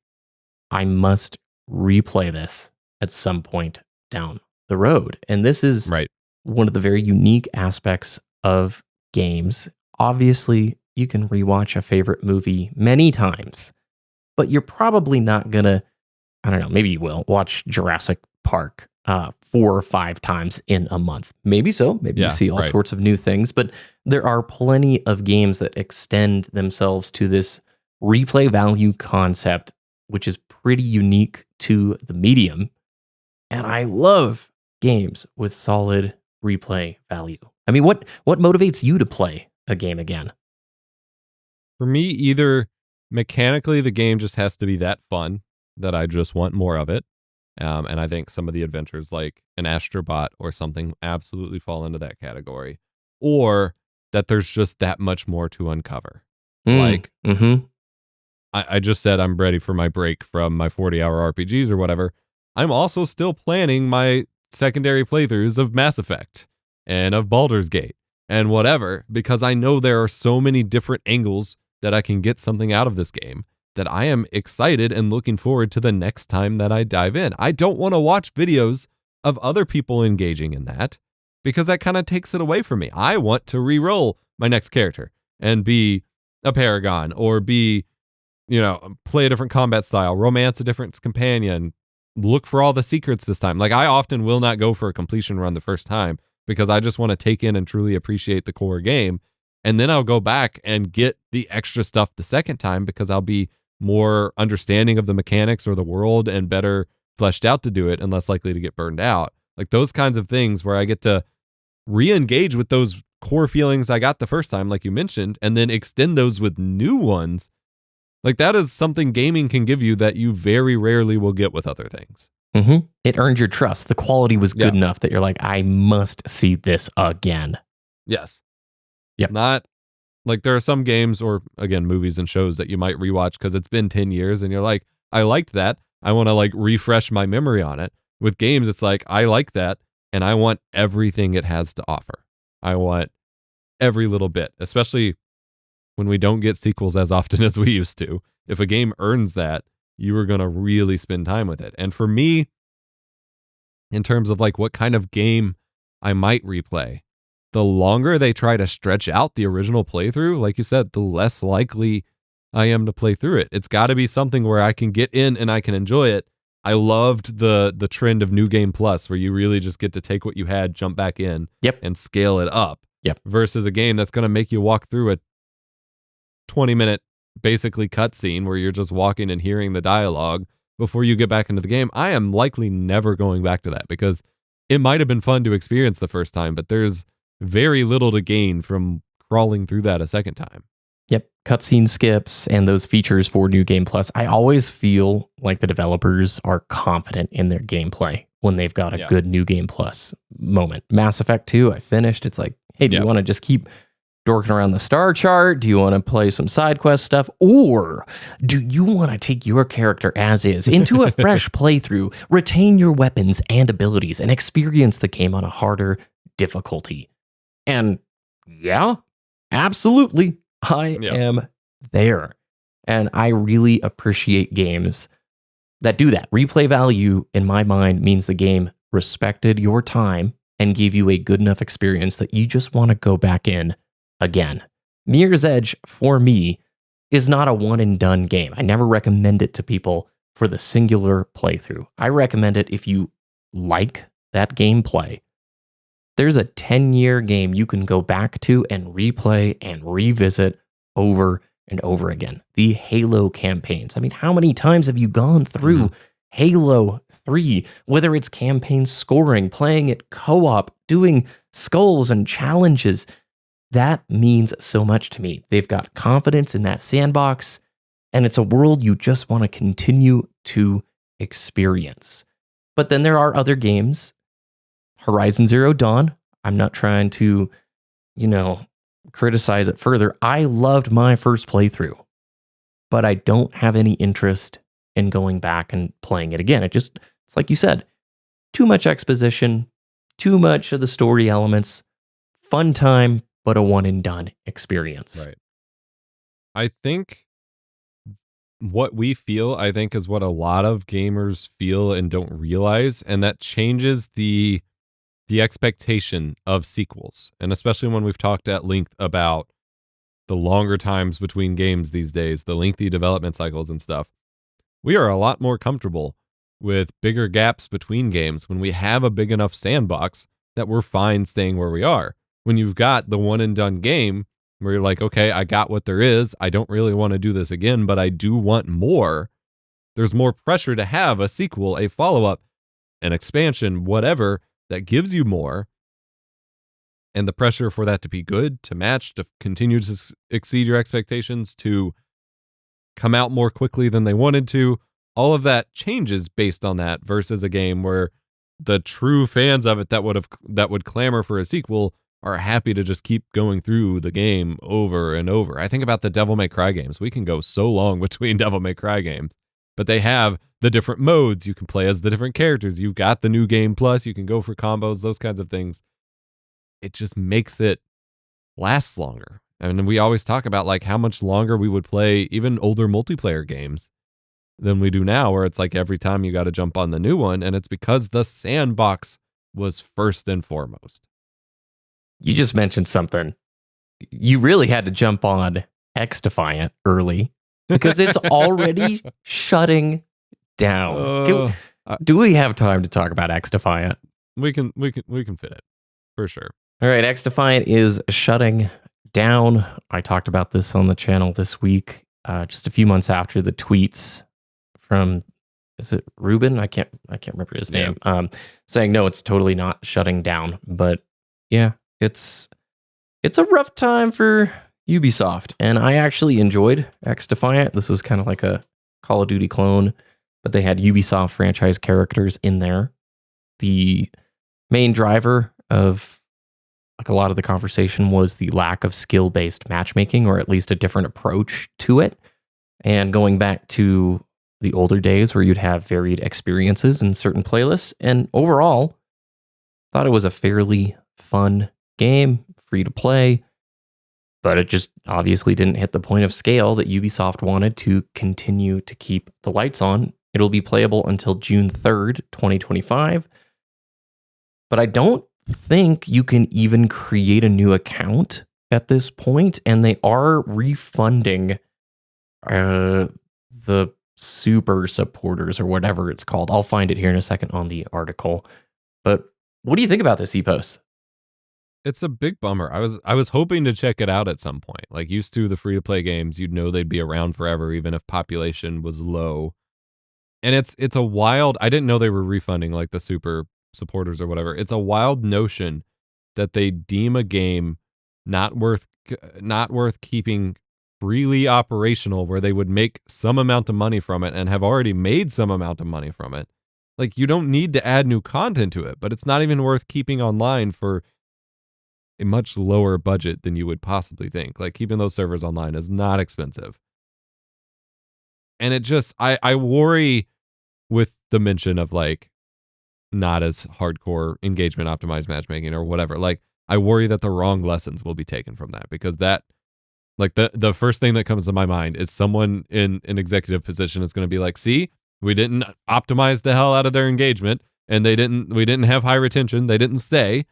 I must replay this at some point down the road. And this is one of the very unique aspects of games. Obviously, you can rewatch a favorite movie many times, but you're probably not going to, I don't know, maybe you will watch Jurassic Park 4 or 5 times in a month. Maybe so. Maybe you see all sorts of new things, but there are plenty of games that extend themselves to this replay value concept, which is pretty unique to the medium. And I love games with solid replay value. I mean, what motivates you to play a game again? For me, either mechanically the game just has to be that fun that I just want more of it. And I think some of the adventures like an Astrobot or something absolutely fall into that category. Or that there's just that much more to uncover. Like, I just said I'm ready for my break from my 40-hour RPGs or whatever. I'm also still planning my secondary playthroughs of Mass Effect and of Baldur's Gate and whatever, because I know there are so many different angles that I can get something out of this game that I am excited and looking forward to the next time that I dive in. I don't want to watch videos of other people engaging in that because that kind of takes it away from me. I want to re-roll my next character and be a Paragon or be, play a different combat style, romance a different companion, look for all the secrets this time. Like, I often will not go for a completion run the first time because I just want to take in and truly appreciate the core game. And then I'll go back and get the extra stuff the second time because I'll be more understanding of the mechanics or the world and better fleshed out to do it and less likely to get burned out. Like those kinds of things where I get to re-engage with those core feelings I got the first time, like you mentioned, and then extend those with new ones. Like that is something gaming can give you that you very rarely will get with other things. It earned your trust. The quality was good enough that you're like, I must see this again. Yes. Yep. Not like there are some games or, again, movies and shows that you might rewatch because it's been 10 years and you're like, I liked that. I want to like refresh my memory on it. With games, it's like, I like that and I want everything it has to offer. I want every little bit, especially when we don't get sequels as often as we used to. If a game earns that, you are going to really spend time with it. And for me, in terms of like what kind of game I might replay, the longer they try to stretch out the original playthrough, like you said, the less likely I am to play through it. It's got to be something where I can get in and I can enjoy it. I loved the trend of New Game Plus, where you really just get to take what you had, jump back in, and scale it up. Versus a game that's going to make you walk through a 20-minute basically cutscene where you're just walking and hearing the dialogue before you get back into the game. I am likely never going back to that because it might have been fun to experience the first time, but there's very little to gain from crawling through that a second time. Cutscene skips and those features for New Game Plus. I always feel like the developers are confident in their gameplay when they've got a good New Game Plus moment. Mass Effect 2, I finished. It's like, hey, do you want to just keep dorking around the star chart? Do you want to play some side quest stuff? Or do you want to take your character as is into a fresh playthrough, retain your weapons and abilities, and experience the game on a harder difficulty? And yeah, absolutely, I am there. And I really appreciate games that do that. Replay value, in my mind, means the game respected your time and gave you a good enough experience that you just want to go back in again. Mirror's Edge, for me, is not a one-and-done game. I never recommend it to people for the singular playthrough. I recommend it if you like that gameplay. There's a 10-year game you can go back to and replay and revisit over and over again. The Halo campaigns. I mean, how many times have you gone through Halo 3? Whether it's campaign scoring, playing it co-op, doing skulls and challenges, that means so much to me. They've got confidence in that sandbox, and it's a world you just want to continue to experience. But then there are other games. Horizon Zero Dawn, I'm not trying to, criticize it further. I loved my first playthrough, but I don't have any interest in going back and playing it again. It's like you said, too much exposition, too much of the story elements, fun time, but a one and done experience. Right. I think what we feel, is what a lot of gamers feel and don't realize, and that changes the expectation of sequels. And especially when we've talked at length about the longer times between games these days, the lengthy development cycles and stuff, we are a lot more comfortable with bigger gaps between games when we have a big enough sandbox that we're fine staying where we are. When you've got the one and done game where you're like, okay, I got what there is. I don't really want to do this again, but I do want more. There's more pressure to have a sequel, a follow-up, an expansion, whatever, that gives you more. And the pressure for that to be good, to match, to continue to exceed your expectations, to come out more quickly than they wanted to, all of that changes based on that versus a game where the true fans of it that would clamor for a sequel are happy to just keep going through the game over and over. I think about the Devil May Cry games. We can go so long between Devil May Cry games, but they have the different modes. You can play as the different characters. You've got the new game plus. You can go for combos, those kinds of things. It just makes it last longer. I mean, we always talk about like how much longer we would play even older multiplayer games than we do now, where it's like every time you got to jump on the new one, and it's because the sandbox was first and foremost. You just mentioned something. You really had to jump on xDefiant early because it's already shutting down. Do we have time to talk about xDefiant? We can fit it for sure. All right, xDefiant is shutting down. I talked about this on the channel this week, just a few months after the tweets from, is it Ruben? I can't remember his name. Saying no, it's totally not shutting down. But yeah, it's a rough time for Ubisoft, and I actually enjoyed xDefiant. This was kind of like a Call of Duty clone, but they had Ubisoft franchise characters in there. The main driver of like a lot of the conversation was the lack of skill-based matchmaking, or at least a different approach to it. And going back to the older days where you'd have varied experiences in certain playlists, and overall, thought it was a fairly fun game, free to play, but it just obviously didn't hit the point of scale that Ubisoft wanted to continue to keep the lights on. It'll be playable until June 3rd, 2025. But I don't think you can even create a new account at this point, and they are refunding the super supporters or whatever it's called. I'll find it here in a second on the article. But what do you think about this, Epos? It's a big bummer. I was hoping to check it out at some point. Like, used to the free-to-play games, you'd know they'd be around forever, even if population was low. And it's a wild... I didn't know they were refunding, like, the super supporters or whatever. It's a wild notion that they deem a game not worth keeping freely operational, where they would make some amount of money from it and have already made some amount of money from it. Like, you don't need to add new content to it, but it's not even worth keeping online for a much lower budget than you would possibly think. Like, keeping those servers online is not expensive. And it just, I worry with the mention of like not as hardcore engagement optimized matchmaking or whatever. Like, I worry that the wrong lessons will be taken from that, because that, like, the first thing that comes to my mind is someone in an executive position is going to be like, see, we didn't optimize the hell out of their engagement, and we didn't have high retention. They didn't stay.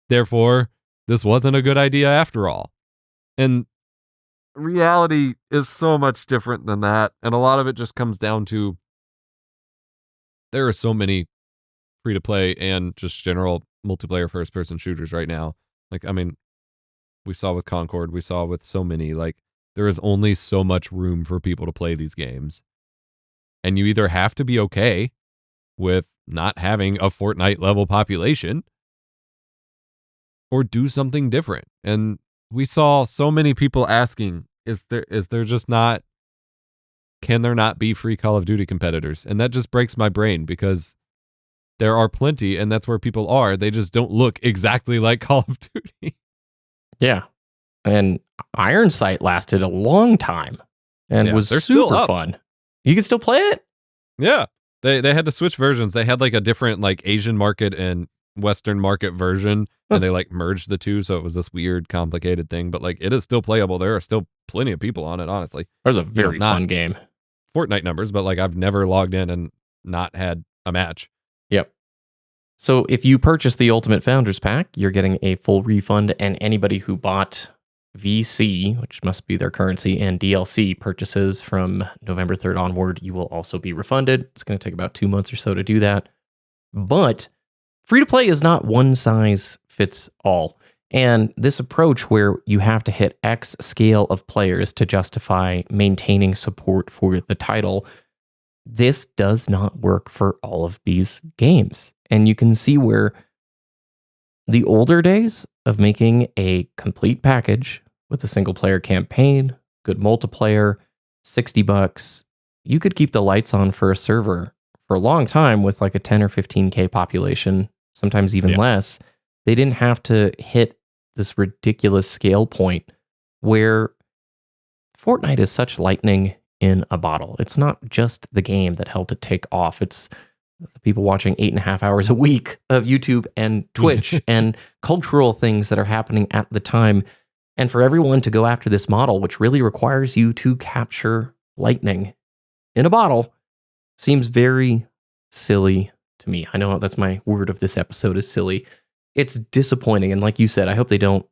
Therefore, this wasn't a good idea after all. And reality is so much different than that. And a lot of it just comes down to there are so many free-to-play and just general multiplayer first-person shooters right now. Like, I mean, we saw with Concord, we saw with so many, like, there is only so much room for people to play these games. And you either have to be okay with not having a Fortnite-level population or do something different. And we saw so many people asking, is there just not, can there not be free Call of Duty competitors? And that just breaks my brain, because there are plenty, and that's where people are. They just don't look exactly like Call of Duty. Yeah. And Iron Sight lasted a long time and was super fun. You can still play it? Yeah. They had to switch versions. They had like a different like Asian market and Western market version, and they like merged the two, so it was this weird, complicated thing. But like, it is still playable. There are still plenty of people on it, honestly. It was a very fun game. Fortnite numbers, but like, I've never logged in and not had a match. Yep. So if you purchase the Ultimate Founders Pack, you're getting a full refund, and anybody who bought VC, which must be their currency, and DLC purchases from November 3rd onward, you will also be refunded. It's going to take about 2 months or so to do that. But free-to-play is not one size fits all. And this approach where you have to hit X scale of players to justify maintaining support for the title, this does not work for all of these games. And you can see where the older days of making a complete package with a single player campaign, good multiplayer, $60, you could keep the lights on for a server for a long time with like a 10 or 15K population, sometimes even less. They didn't have to hit this ridiculous scale point where Fortnite is such lightning in a bottle. It's not just the game that helped it take off. It's the people watching 8.5 hours a week of YouTube and Twitch and cultural things that are happening at the time. And for everyone to go after this model, which really requires you to capture lightning in a bottle, seems very silly to me. I know that's my word of this episode is silly. It's disappointing. And like you said, I hope they don't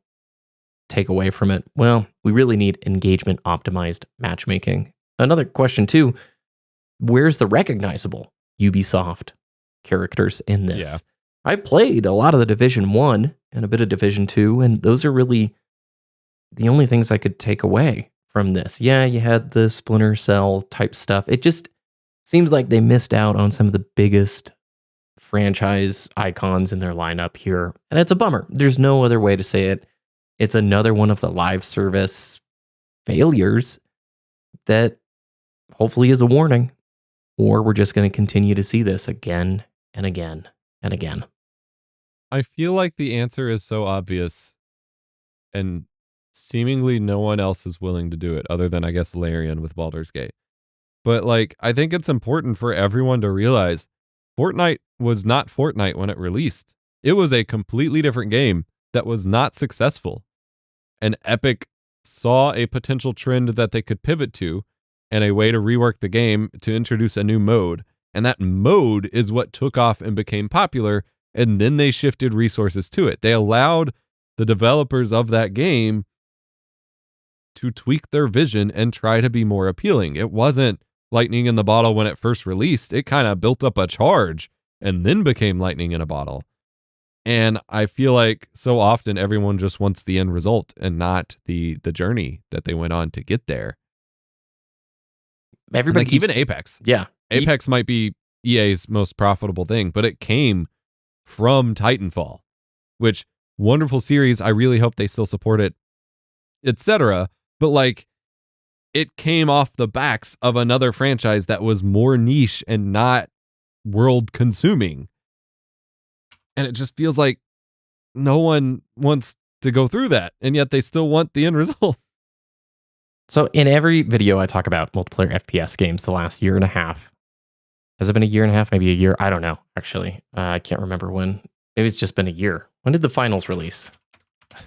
take away from it. Well, we really need engagement optimized matchmaking. Another question too, where's the recognizable Ubisoft characters in this? Yeah. I played a lot of the Division 1 and a bit of Division 2, and those are really the only things I could take away from this. Yeah, you had the Splinter Cell type stuff. It just seems like they missed out on some of the biggest franchise icons in their lineup here, and it's a bummer. There's no other way to say it. It's another one of the live service failures that hopefully is a warning, or we're just going to continue to see this again and again and again. I feel like the answer is so obvious, and seemingly no one else is willing to do it other than, I guess, Larian with Baldur's Gate. But like, I think it's important for everyone to realize Fortnite was not Fortnite when it released. It was a completely different game that was not successful. And Epic saw a potential trend that they could pivot to and a way to rework the game to introduce a new mode. And that mode is what took off and became popular. And then they shifted resources to it. They allowed the developers of that game to tweak their vision and try to be more appealing. It wasn't lightning in the bottle when it first released. It kind of built up a charge and then became lightning in a bottle. And I feel like so often everyone just wants the end result and not the journey that they went on to get there. Everybody like even Apex. Yeah. Apex might be EA's most profitable thing, but it came from Titanfall, which wonderful series. I really hope they still support it, etc. But like, it came off the backs of another franchise that was more niche and not world consuming. And it just feels like no one wants to go through that, and yet they still want the end result. So in every video I talk about multiplayer FPS games the last year and a half. Has it been a year and a half? Maybe a year? I don't know, actually. I can't remember when. Maybe it's just been a year. When did the finals release?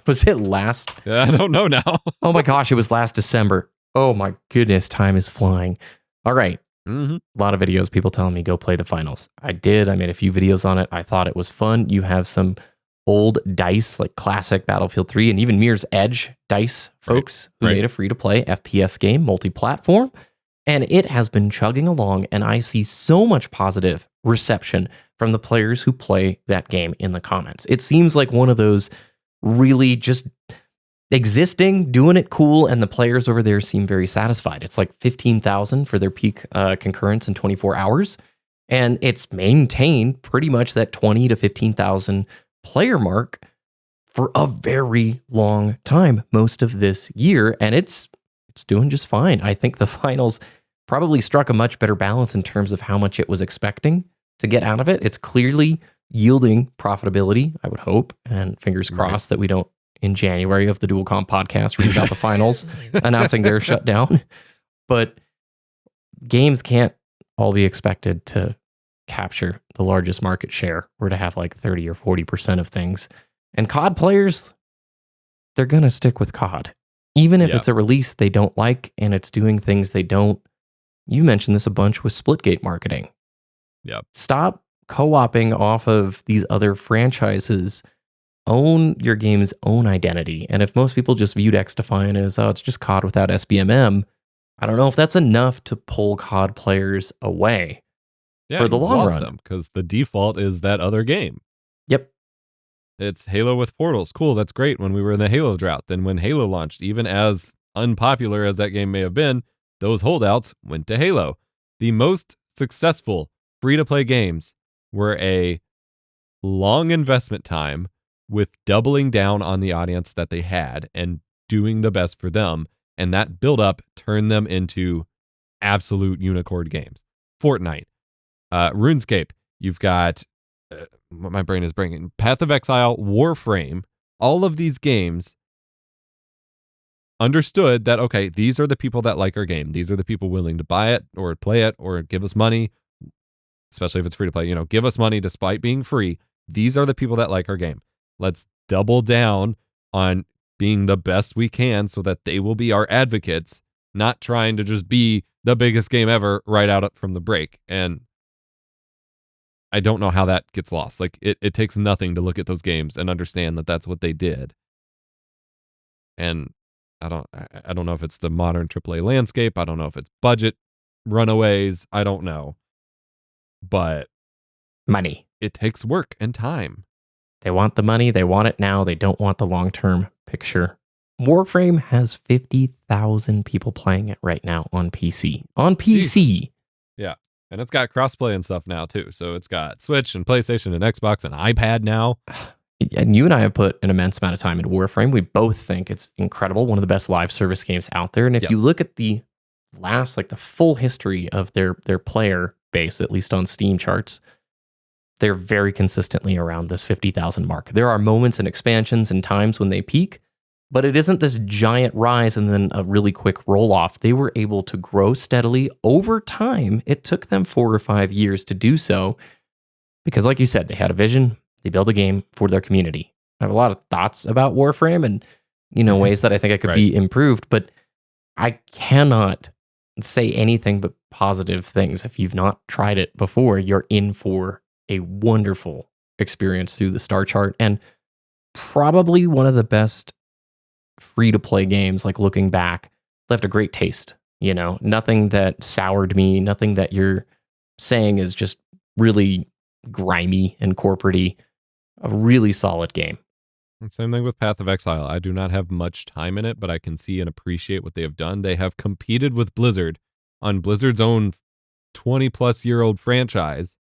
Was it last? I don't know now. Oh my gosh, it was last December. Oh my goodness, time is flying. All right. Mm-hmm. A lot of videos, people telling me go play the finals. I did. I made a few videos on it. I thought it was fun. You have some old DICE, like classic Battlefield 3 and even Mirror's Edge DICE folks who made a free-to-play FPS game, multi-platform. And it has been chugging along, and I see so much positive reception from the players who play that game in the comments. It seems like one of those really just existing, doing it cool, and the players over there seem very satisfied. It's like 15,000 for their peak concurrence in 24 hours, and it's maintained pretty much that 20 to 15,000 player mark for a very long time, most of this year, and it's doing just fine. I think the finals probably struck a much better balance in terms of how much it was expecting to get out of it. It's clearly yielding profitability, I would hope, and fingers crossed that we don't, in January of the Dual Comm Podcast, read about the finals announcing their shutdown. But games can't all be expected to capture the largest market share or to have like 30 or 40% of things. And COD players, they're going to stick with COD. Even if it's a release they don't like and it's doing things they don't. You mentioned this a bunch with Splitgate marketing. Yep. Stop co-oping off of these other franchises. Own your game's own identity. And if most people just viewed xDefiant as, oh, it's just COD without SBMM, I don't know if that's enough to pull COD players away for the long run. Because the default is that other game. Yep. It's Halo with Portals. Cool, that's great when we were in the Halo drought. Then when Halo launched, even as unpopular as that game may have been, those holdouts went to Halo. The most successful free-to-play games were a long investment time with doubling down on the audience that they had and doing the best for them. And that build-up turned them into absolute unicorn games. Fortnite, RuneScape. You've got what my brain is bringing. Path of Exile, Warframe. All of these games understood that, okay, these are the people that like our game. These are the people willing to buy it or play it or give us money, especially if it's free to play. Give us money despite being free. These are the people that like our game. Let's double down on being the best we can so that they will be our advocates, not trying to just be the biggest game ever right out from the break. And I don't know how that gets lost. Like it takes nothing to look at those games and understand that that's what they did. And I don't know if it's the modern AAA landscape. I don't know if it's budget runaways. I don't know. But money. It takes work and time. They want the money. They want it now. They don't want the long-term picture. Warframe has 50,000 people playing it right now on PC. On PC. Jesus. Yeah. And it's got crossplay and stuff now too. So it's got Switch and PlayStation and Xbox and iPad now. And you and I have put an immense amount of time into Warframe. We both think it's incredible. One of the best live service games out there. And if you look at the the full history of their player base, at least on Steam charts, they're very consistently around this 50,000 mark. There are moments and expansions and times when they peak, but it isn't this giant rise and then a really quick roll off. They were able to grow steadily over time. It took them 4 or 5 years to do so because, like you said, they had a vision. They built a game for their community. I have a lot of thoughts about Warframe and, ways that I think it could be improved, but I cannot say anything but positive things. If you've not tried it before, you're in for a wonderful experience through the star chart and probably one of the best free-to-play games. Like looking back, left a great taste. Nothing that soured me, nothing that you're saying is just really grimy and corporate-y. A really solid game. Same thing with Path of Exile. I do not have much time in it, but I can see and appreciate what they have done. They have competed with Blizzard on Blizzard's own 20-plus-year-old franchise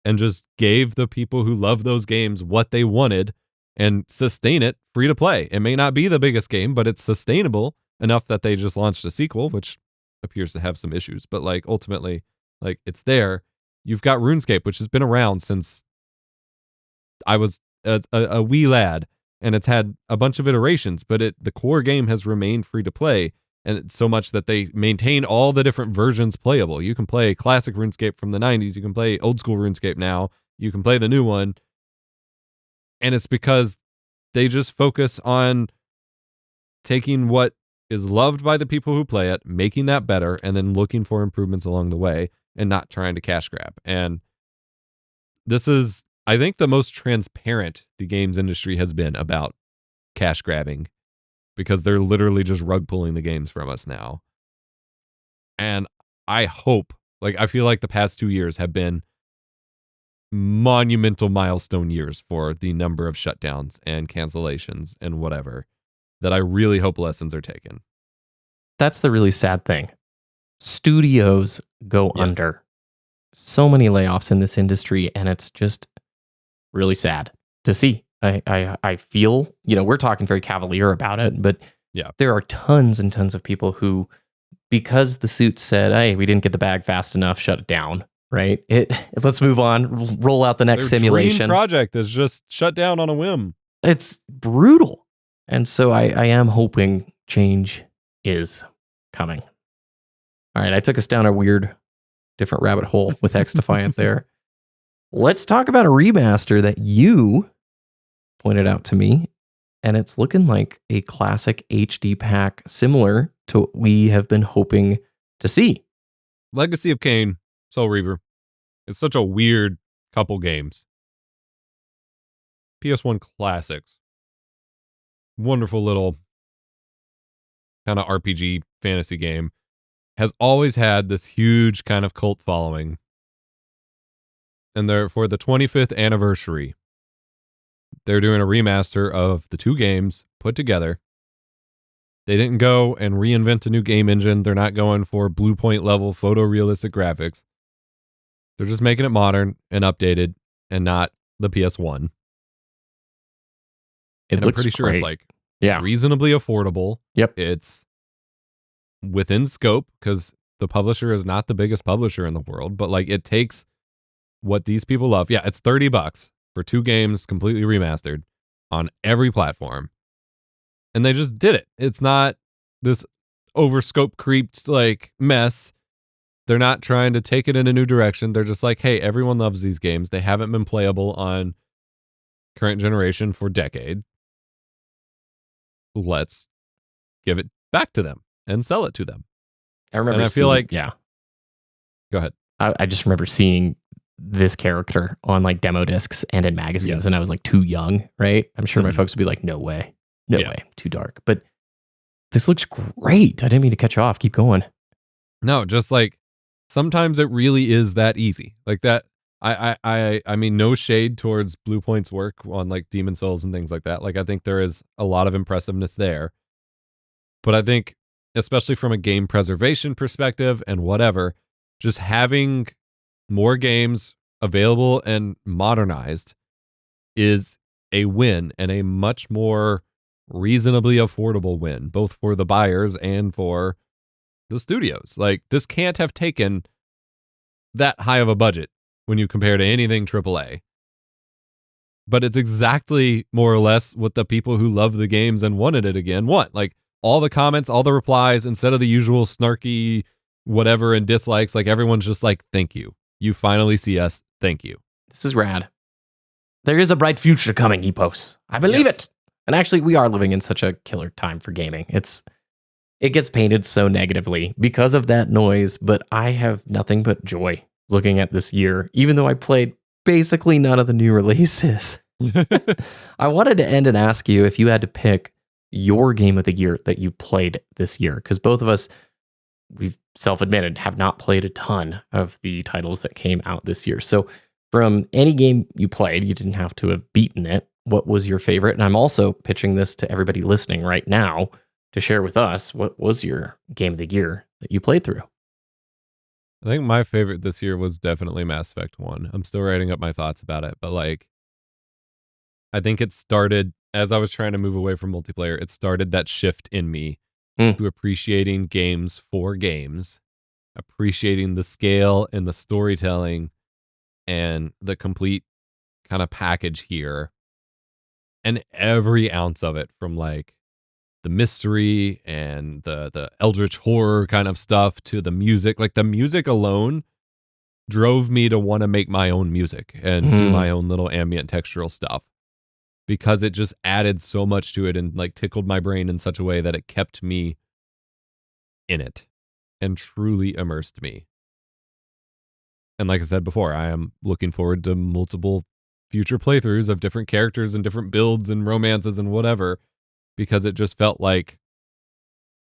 and just gave the people who love those games what they wanted and sustain it free to play. It may not be the biggest game, but it's sustainable enough that they just launched a sequel, which appears to have some issues. But ultimately, it's there. You've got RuneScape, which has been around since I was a wee lad, and it's had a bunch of iterations, but the core game has remained free to play, and it's so much that they maintain all the different versions playable. You can play classic RuneScape from the 90s, you can play old school RuneScape now, you can play the new one, and it's because they just focus on taking what is loved by the people who play it, making that better, and then looking for improvements along the way, and not trying to cash grab. And this is, I think, the most transparent the games industry has been about cash grabbing, because they're literally just rug pulling the games from us now. And I hope, I feel like the past 2 years have been monumental milestone years for the number of shutdowns and cancellations and whatever, that I really hope lessons are taken. That's the really sad thing. Studios go under. So many layoffs in this industry, and it's just really sad to see. I feel, we're talking very cavalier about it, but there are tons and tons of people who, because the suit said, hey, we didn't get the bag fast enough, shut it down, right? Let's move on, roll out the next simulation. Dream project is just shut down on a whim. It's brutal. And so I am hoping change is coming. All right, I took us down a weird, different rabbit hole with xDefiant there. Let's talk about a remaster that you pointed out to me, and it's looking like a classic HD pack similar to what we have been hoping to see. Legacy of Kain, Soul Reaver. It's such a weird couple games. PS1 classics. Wonderful little kind of RPG fantasy game. Has always had this huge kind of cult following. And for the 25th anniversary, they're doing a remaster of the two games put together. They didn't go and reinvent a new game engine. They're not going for Blue Point level photorealistic graphics. They're just making it modern and updated and not the PS1. I'm pretty sure it's reasonably affordable. Yep. It's within scope because the publisher is not the biggest publisher in the world, but like it takes what these people love. Yeah, it's $30 for 2 games completely remastered on every platform. And they just did it. It's not this overscope creeped like mess. They're not trying to take it in a new direction. They're just like, hey, everyone loves these games. They haven't been playable on current generation for decades. Let's give it back to them and sell it to them. I remember and I feel like, yeah. Go ahead. I just remember seeing this character on like demo discs and in magazines, and I was like too young, right? I'm sure my folks would be like, no way, too dark. But this looks great. I didn't mean to cut you off. Keep going. No, just like sometimes it really is that easy. Like that. I mean, no shade towards Blue Point's work on like Demon Souls and things like that. Like I think there is a lot of impressiveness there. But I think, especially from a game preservation perspective and whatever, just having more games available and modernized is a win, and a much more reasonably affordable win, both for the buyers and for the studios. Like, this can't have taken that high of a budget when you compare to anything AAA. But it's exactly more or less what the people who love the games and wanted it again want. Like, all the comments, all the replies, instead of the usual snarky whatever and dislikes, like everyone's just like, thank you. You finally see us. Thank you. This is rad. There is a bright future coming, he posts. I believe it. And actually, we are living in such a killer time for gaming. It gets painted so negatively because of that noise, but I have nothing but joy looking at this year, even though I played basically none of the new releases. I wanted to end and ask you if you had to pick your game of the year that you played this year, because both of us, we've self-admitted, have not played a ton of the titles that came out this year. So from any game you played, you didn't have to have beaten it. What was your favorite? And I'm also pitching this to everybody listening right now to share with us, what was your game of the year that you played through? I think my favorite this year was definitely Mass Effect 1. I'm still writing up my thoughts about it, but like, I think it started, as I was trying to move away from multiplayer, it started that shift in me to appreciating games for games, appreciating the scale and the storytelling and the complete kind of package here. And every ounce of it, from like the mystery and the eldritch horror kind of stuff to the music. Like the music alone drove me to want to make my own music and do my own little ambient textural stuff, because it just added so much to it and like tickled my brain in such a way that it kept me in it and truly immersed me. And like I said before, I am looking forward to multiple future playthroughs of different characters and different builds and romances and whatever, because it just felt like,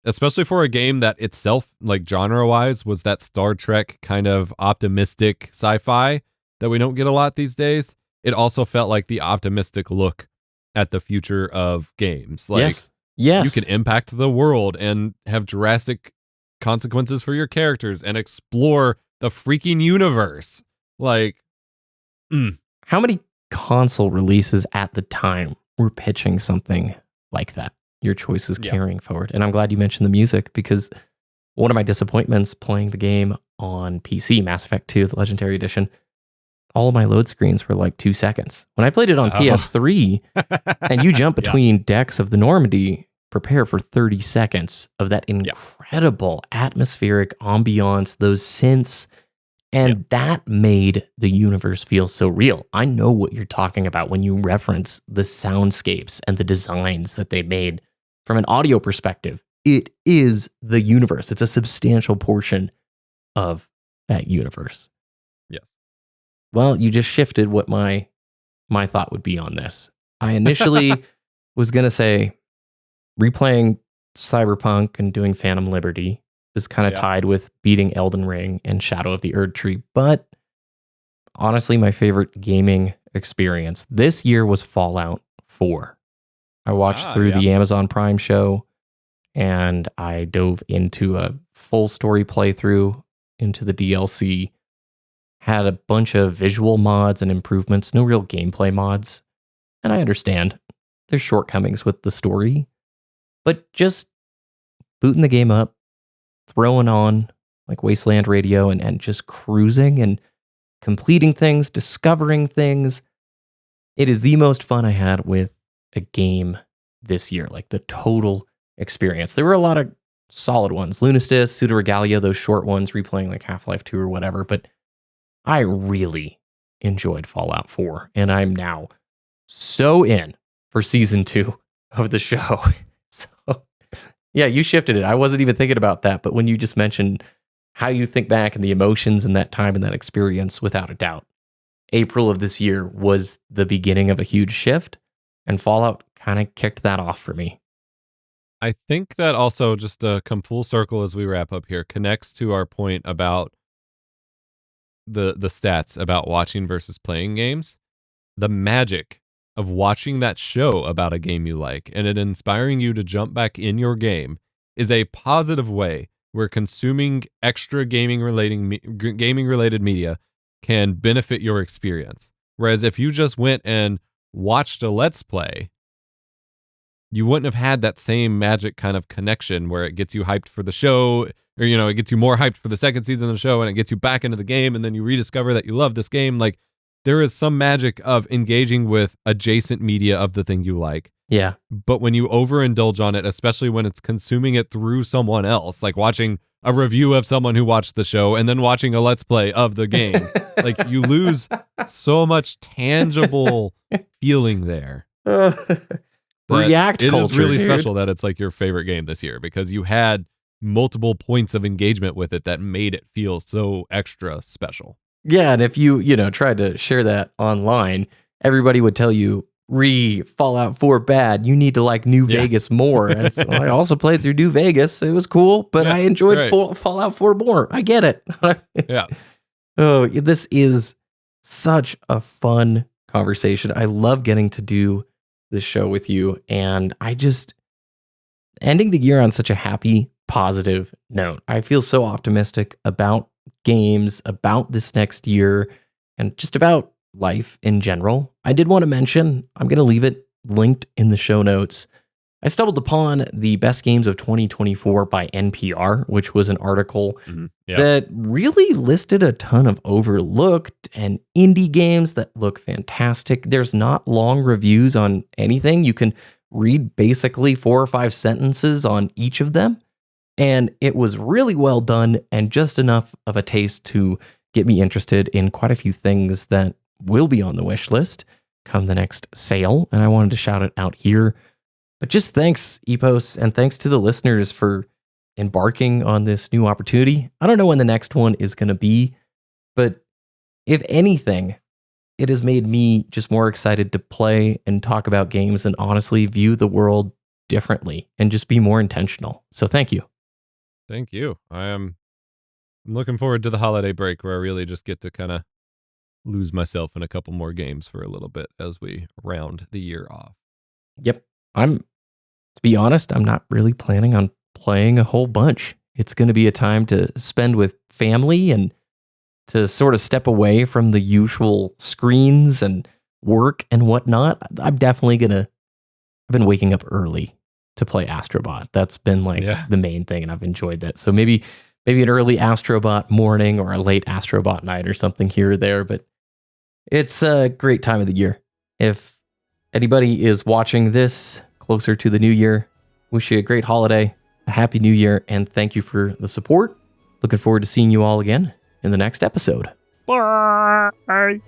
especially for a game that itself, like genre-wise, was that Star Trek kind of optimistic sci-fi that we don't get a lot these days, it also felt like the optimistic look at the future of games. Like, yes, you can impact the world and have drastic consequences for your characters and explore the freaking universe. Like, how many console releases at the time were pitching something like that? Your choices carrying forward. And I'm glad you mentioned the music, because one of my disappointments playing the game on PC, Mass Effect 2, the Legendary Edition, all of my load screens were like 2 seconds. When I played it on PS3, and you jump between decks of the Normandy, prepare for 30 seconds of that incredible atmospheric ambiance, those synths, and that made the universe feel so real. I know what you're talking about when you reference the soundscapes and the designs that they made from an audio perspective. It is the universe. It's a substantial portion of that universe. Yes. Well, you just shifted what my thought would be on this. I initially was going to say replaying Cyberpunk and doing Phantom Liberty is kind of tied with beating Elden Ring and Shadow of the Erd Tree. But honestly, my favorite gaming experience this year was Fallout 4. I watched through the Amazon Prime show, and I dove into a full story playthrough into the DLC. Had a bunch of visual mods and improvements, no real gameplay mods. And I understand there's shortcomings with the story, but just booting the game up, throwing on like Wasteland Radio and just cruising and completing things, discovering things. It is the most fun I had with a game this year, like the total experience. There were a lot of solid ones. Lunistis, Pseudo Regalia, those short ones, replaying like Half-Life 2 or whatever, but I really enjoyed Fallout 4, and I'm now so in for season 2 of the show. So, yeah, you shifted it. I wasn't even thinking about that, but when you just mentioned how you think back and the emotions in that time and that experience, without a doubt, April of this year was the beginning of a huge shift, and Fallout kind of kicked that off for me. I think that also, just to come full circle as we wrap up here, connects to our point about the stats about watching versus playing games. The magic of watching that show about a game you like and it inspiring you to jump back in your game is a positive way where consuming extra gaming related media can benefit your experience. Whereas if you just went and watched a Let's Play, you wouldn't have had that same magic kind of connection where it gets you hyped for the show, or, you know, it gets you more hyped for the second season of the show and it gets you back into the game, and then you rediscover that you love this game. Like, there is some magic of engaging with adjacent media of the thing you like. Yeah. But when you overindulge on it, especially when it's consuming it through someone else, like watching a review of someone who watched the show and then watching a Let's Play of the game, like, you lose so much tangible feeling there. React it culture, is really dude. special that it's like your favorite game this year because you had multiple points of engagement with it that made it feel so extra special. Yeah, and if you tried to share that online, everybody would tell you, Fallout 4 bad. You need to like New Vegas more. And I also played through New Vegas. It was cool, but I enjoyed Fallout 4 more. I get it. Yeah. Oh, this is such a fun conversation. I love getting to do this show with you, and I just ending the year on such a happy, positive note. I feel so optimistic about games, about this next year, and just about life in general. I did want to mention, I'm going to leave it linked in the show notes. I stumbled upon the best games of 2024 by NPR, which was an article that really listed a ton of overlooked and indie games that look fantastic. There's not long reviews on anything. You can read basically 4 or 5 sentences on each of them. And it was really well done and just enough of a taste to get me interested in quite a few things that will be on the wish list come the next sale. And I wanted to shout it out here. But just thanks, Epos, and thanks to the listeners for embarking on this new opportunity. I don't know when the next one is going to be, but if anything, it has made me just more excited to play and talk about games and honestly view the world differently and just be more intentional. So thank you. Thank you. I'm looking forward to the holiday break where I really just get to kind of lose myself in a couple more games for a little bit as we round the year off. Yep. To be honest, I'm not really planning on playing a whole bunch. It's going to be a time to spend with family and to sort of step away from the usual screens and work and whatnot. I've been waking up early to play Astrobot. That's been the main thing, and I've enjoyed that. So maybe an early Astrobot morning or a late Astrobot night or something here or there, but it's a great time of the year. If anybody is watching this closer to the new year, wish you a great holiday, a happy new year, and thank you for the support. Looking forward to seeing you all again in the next episode. Bye.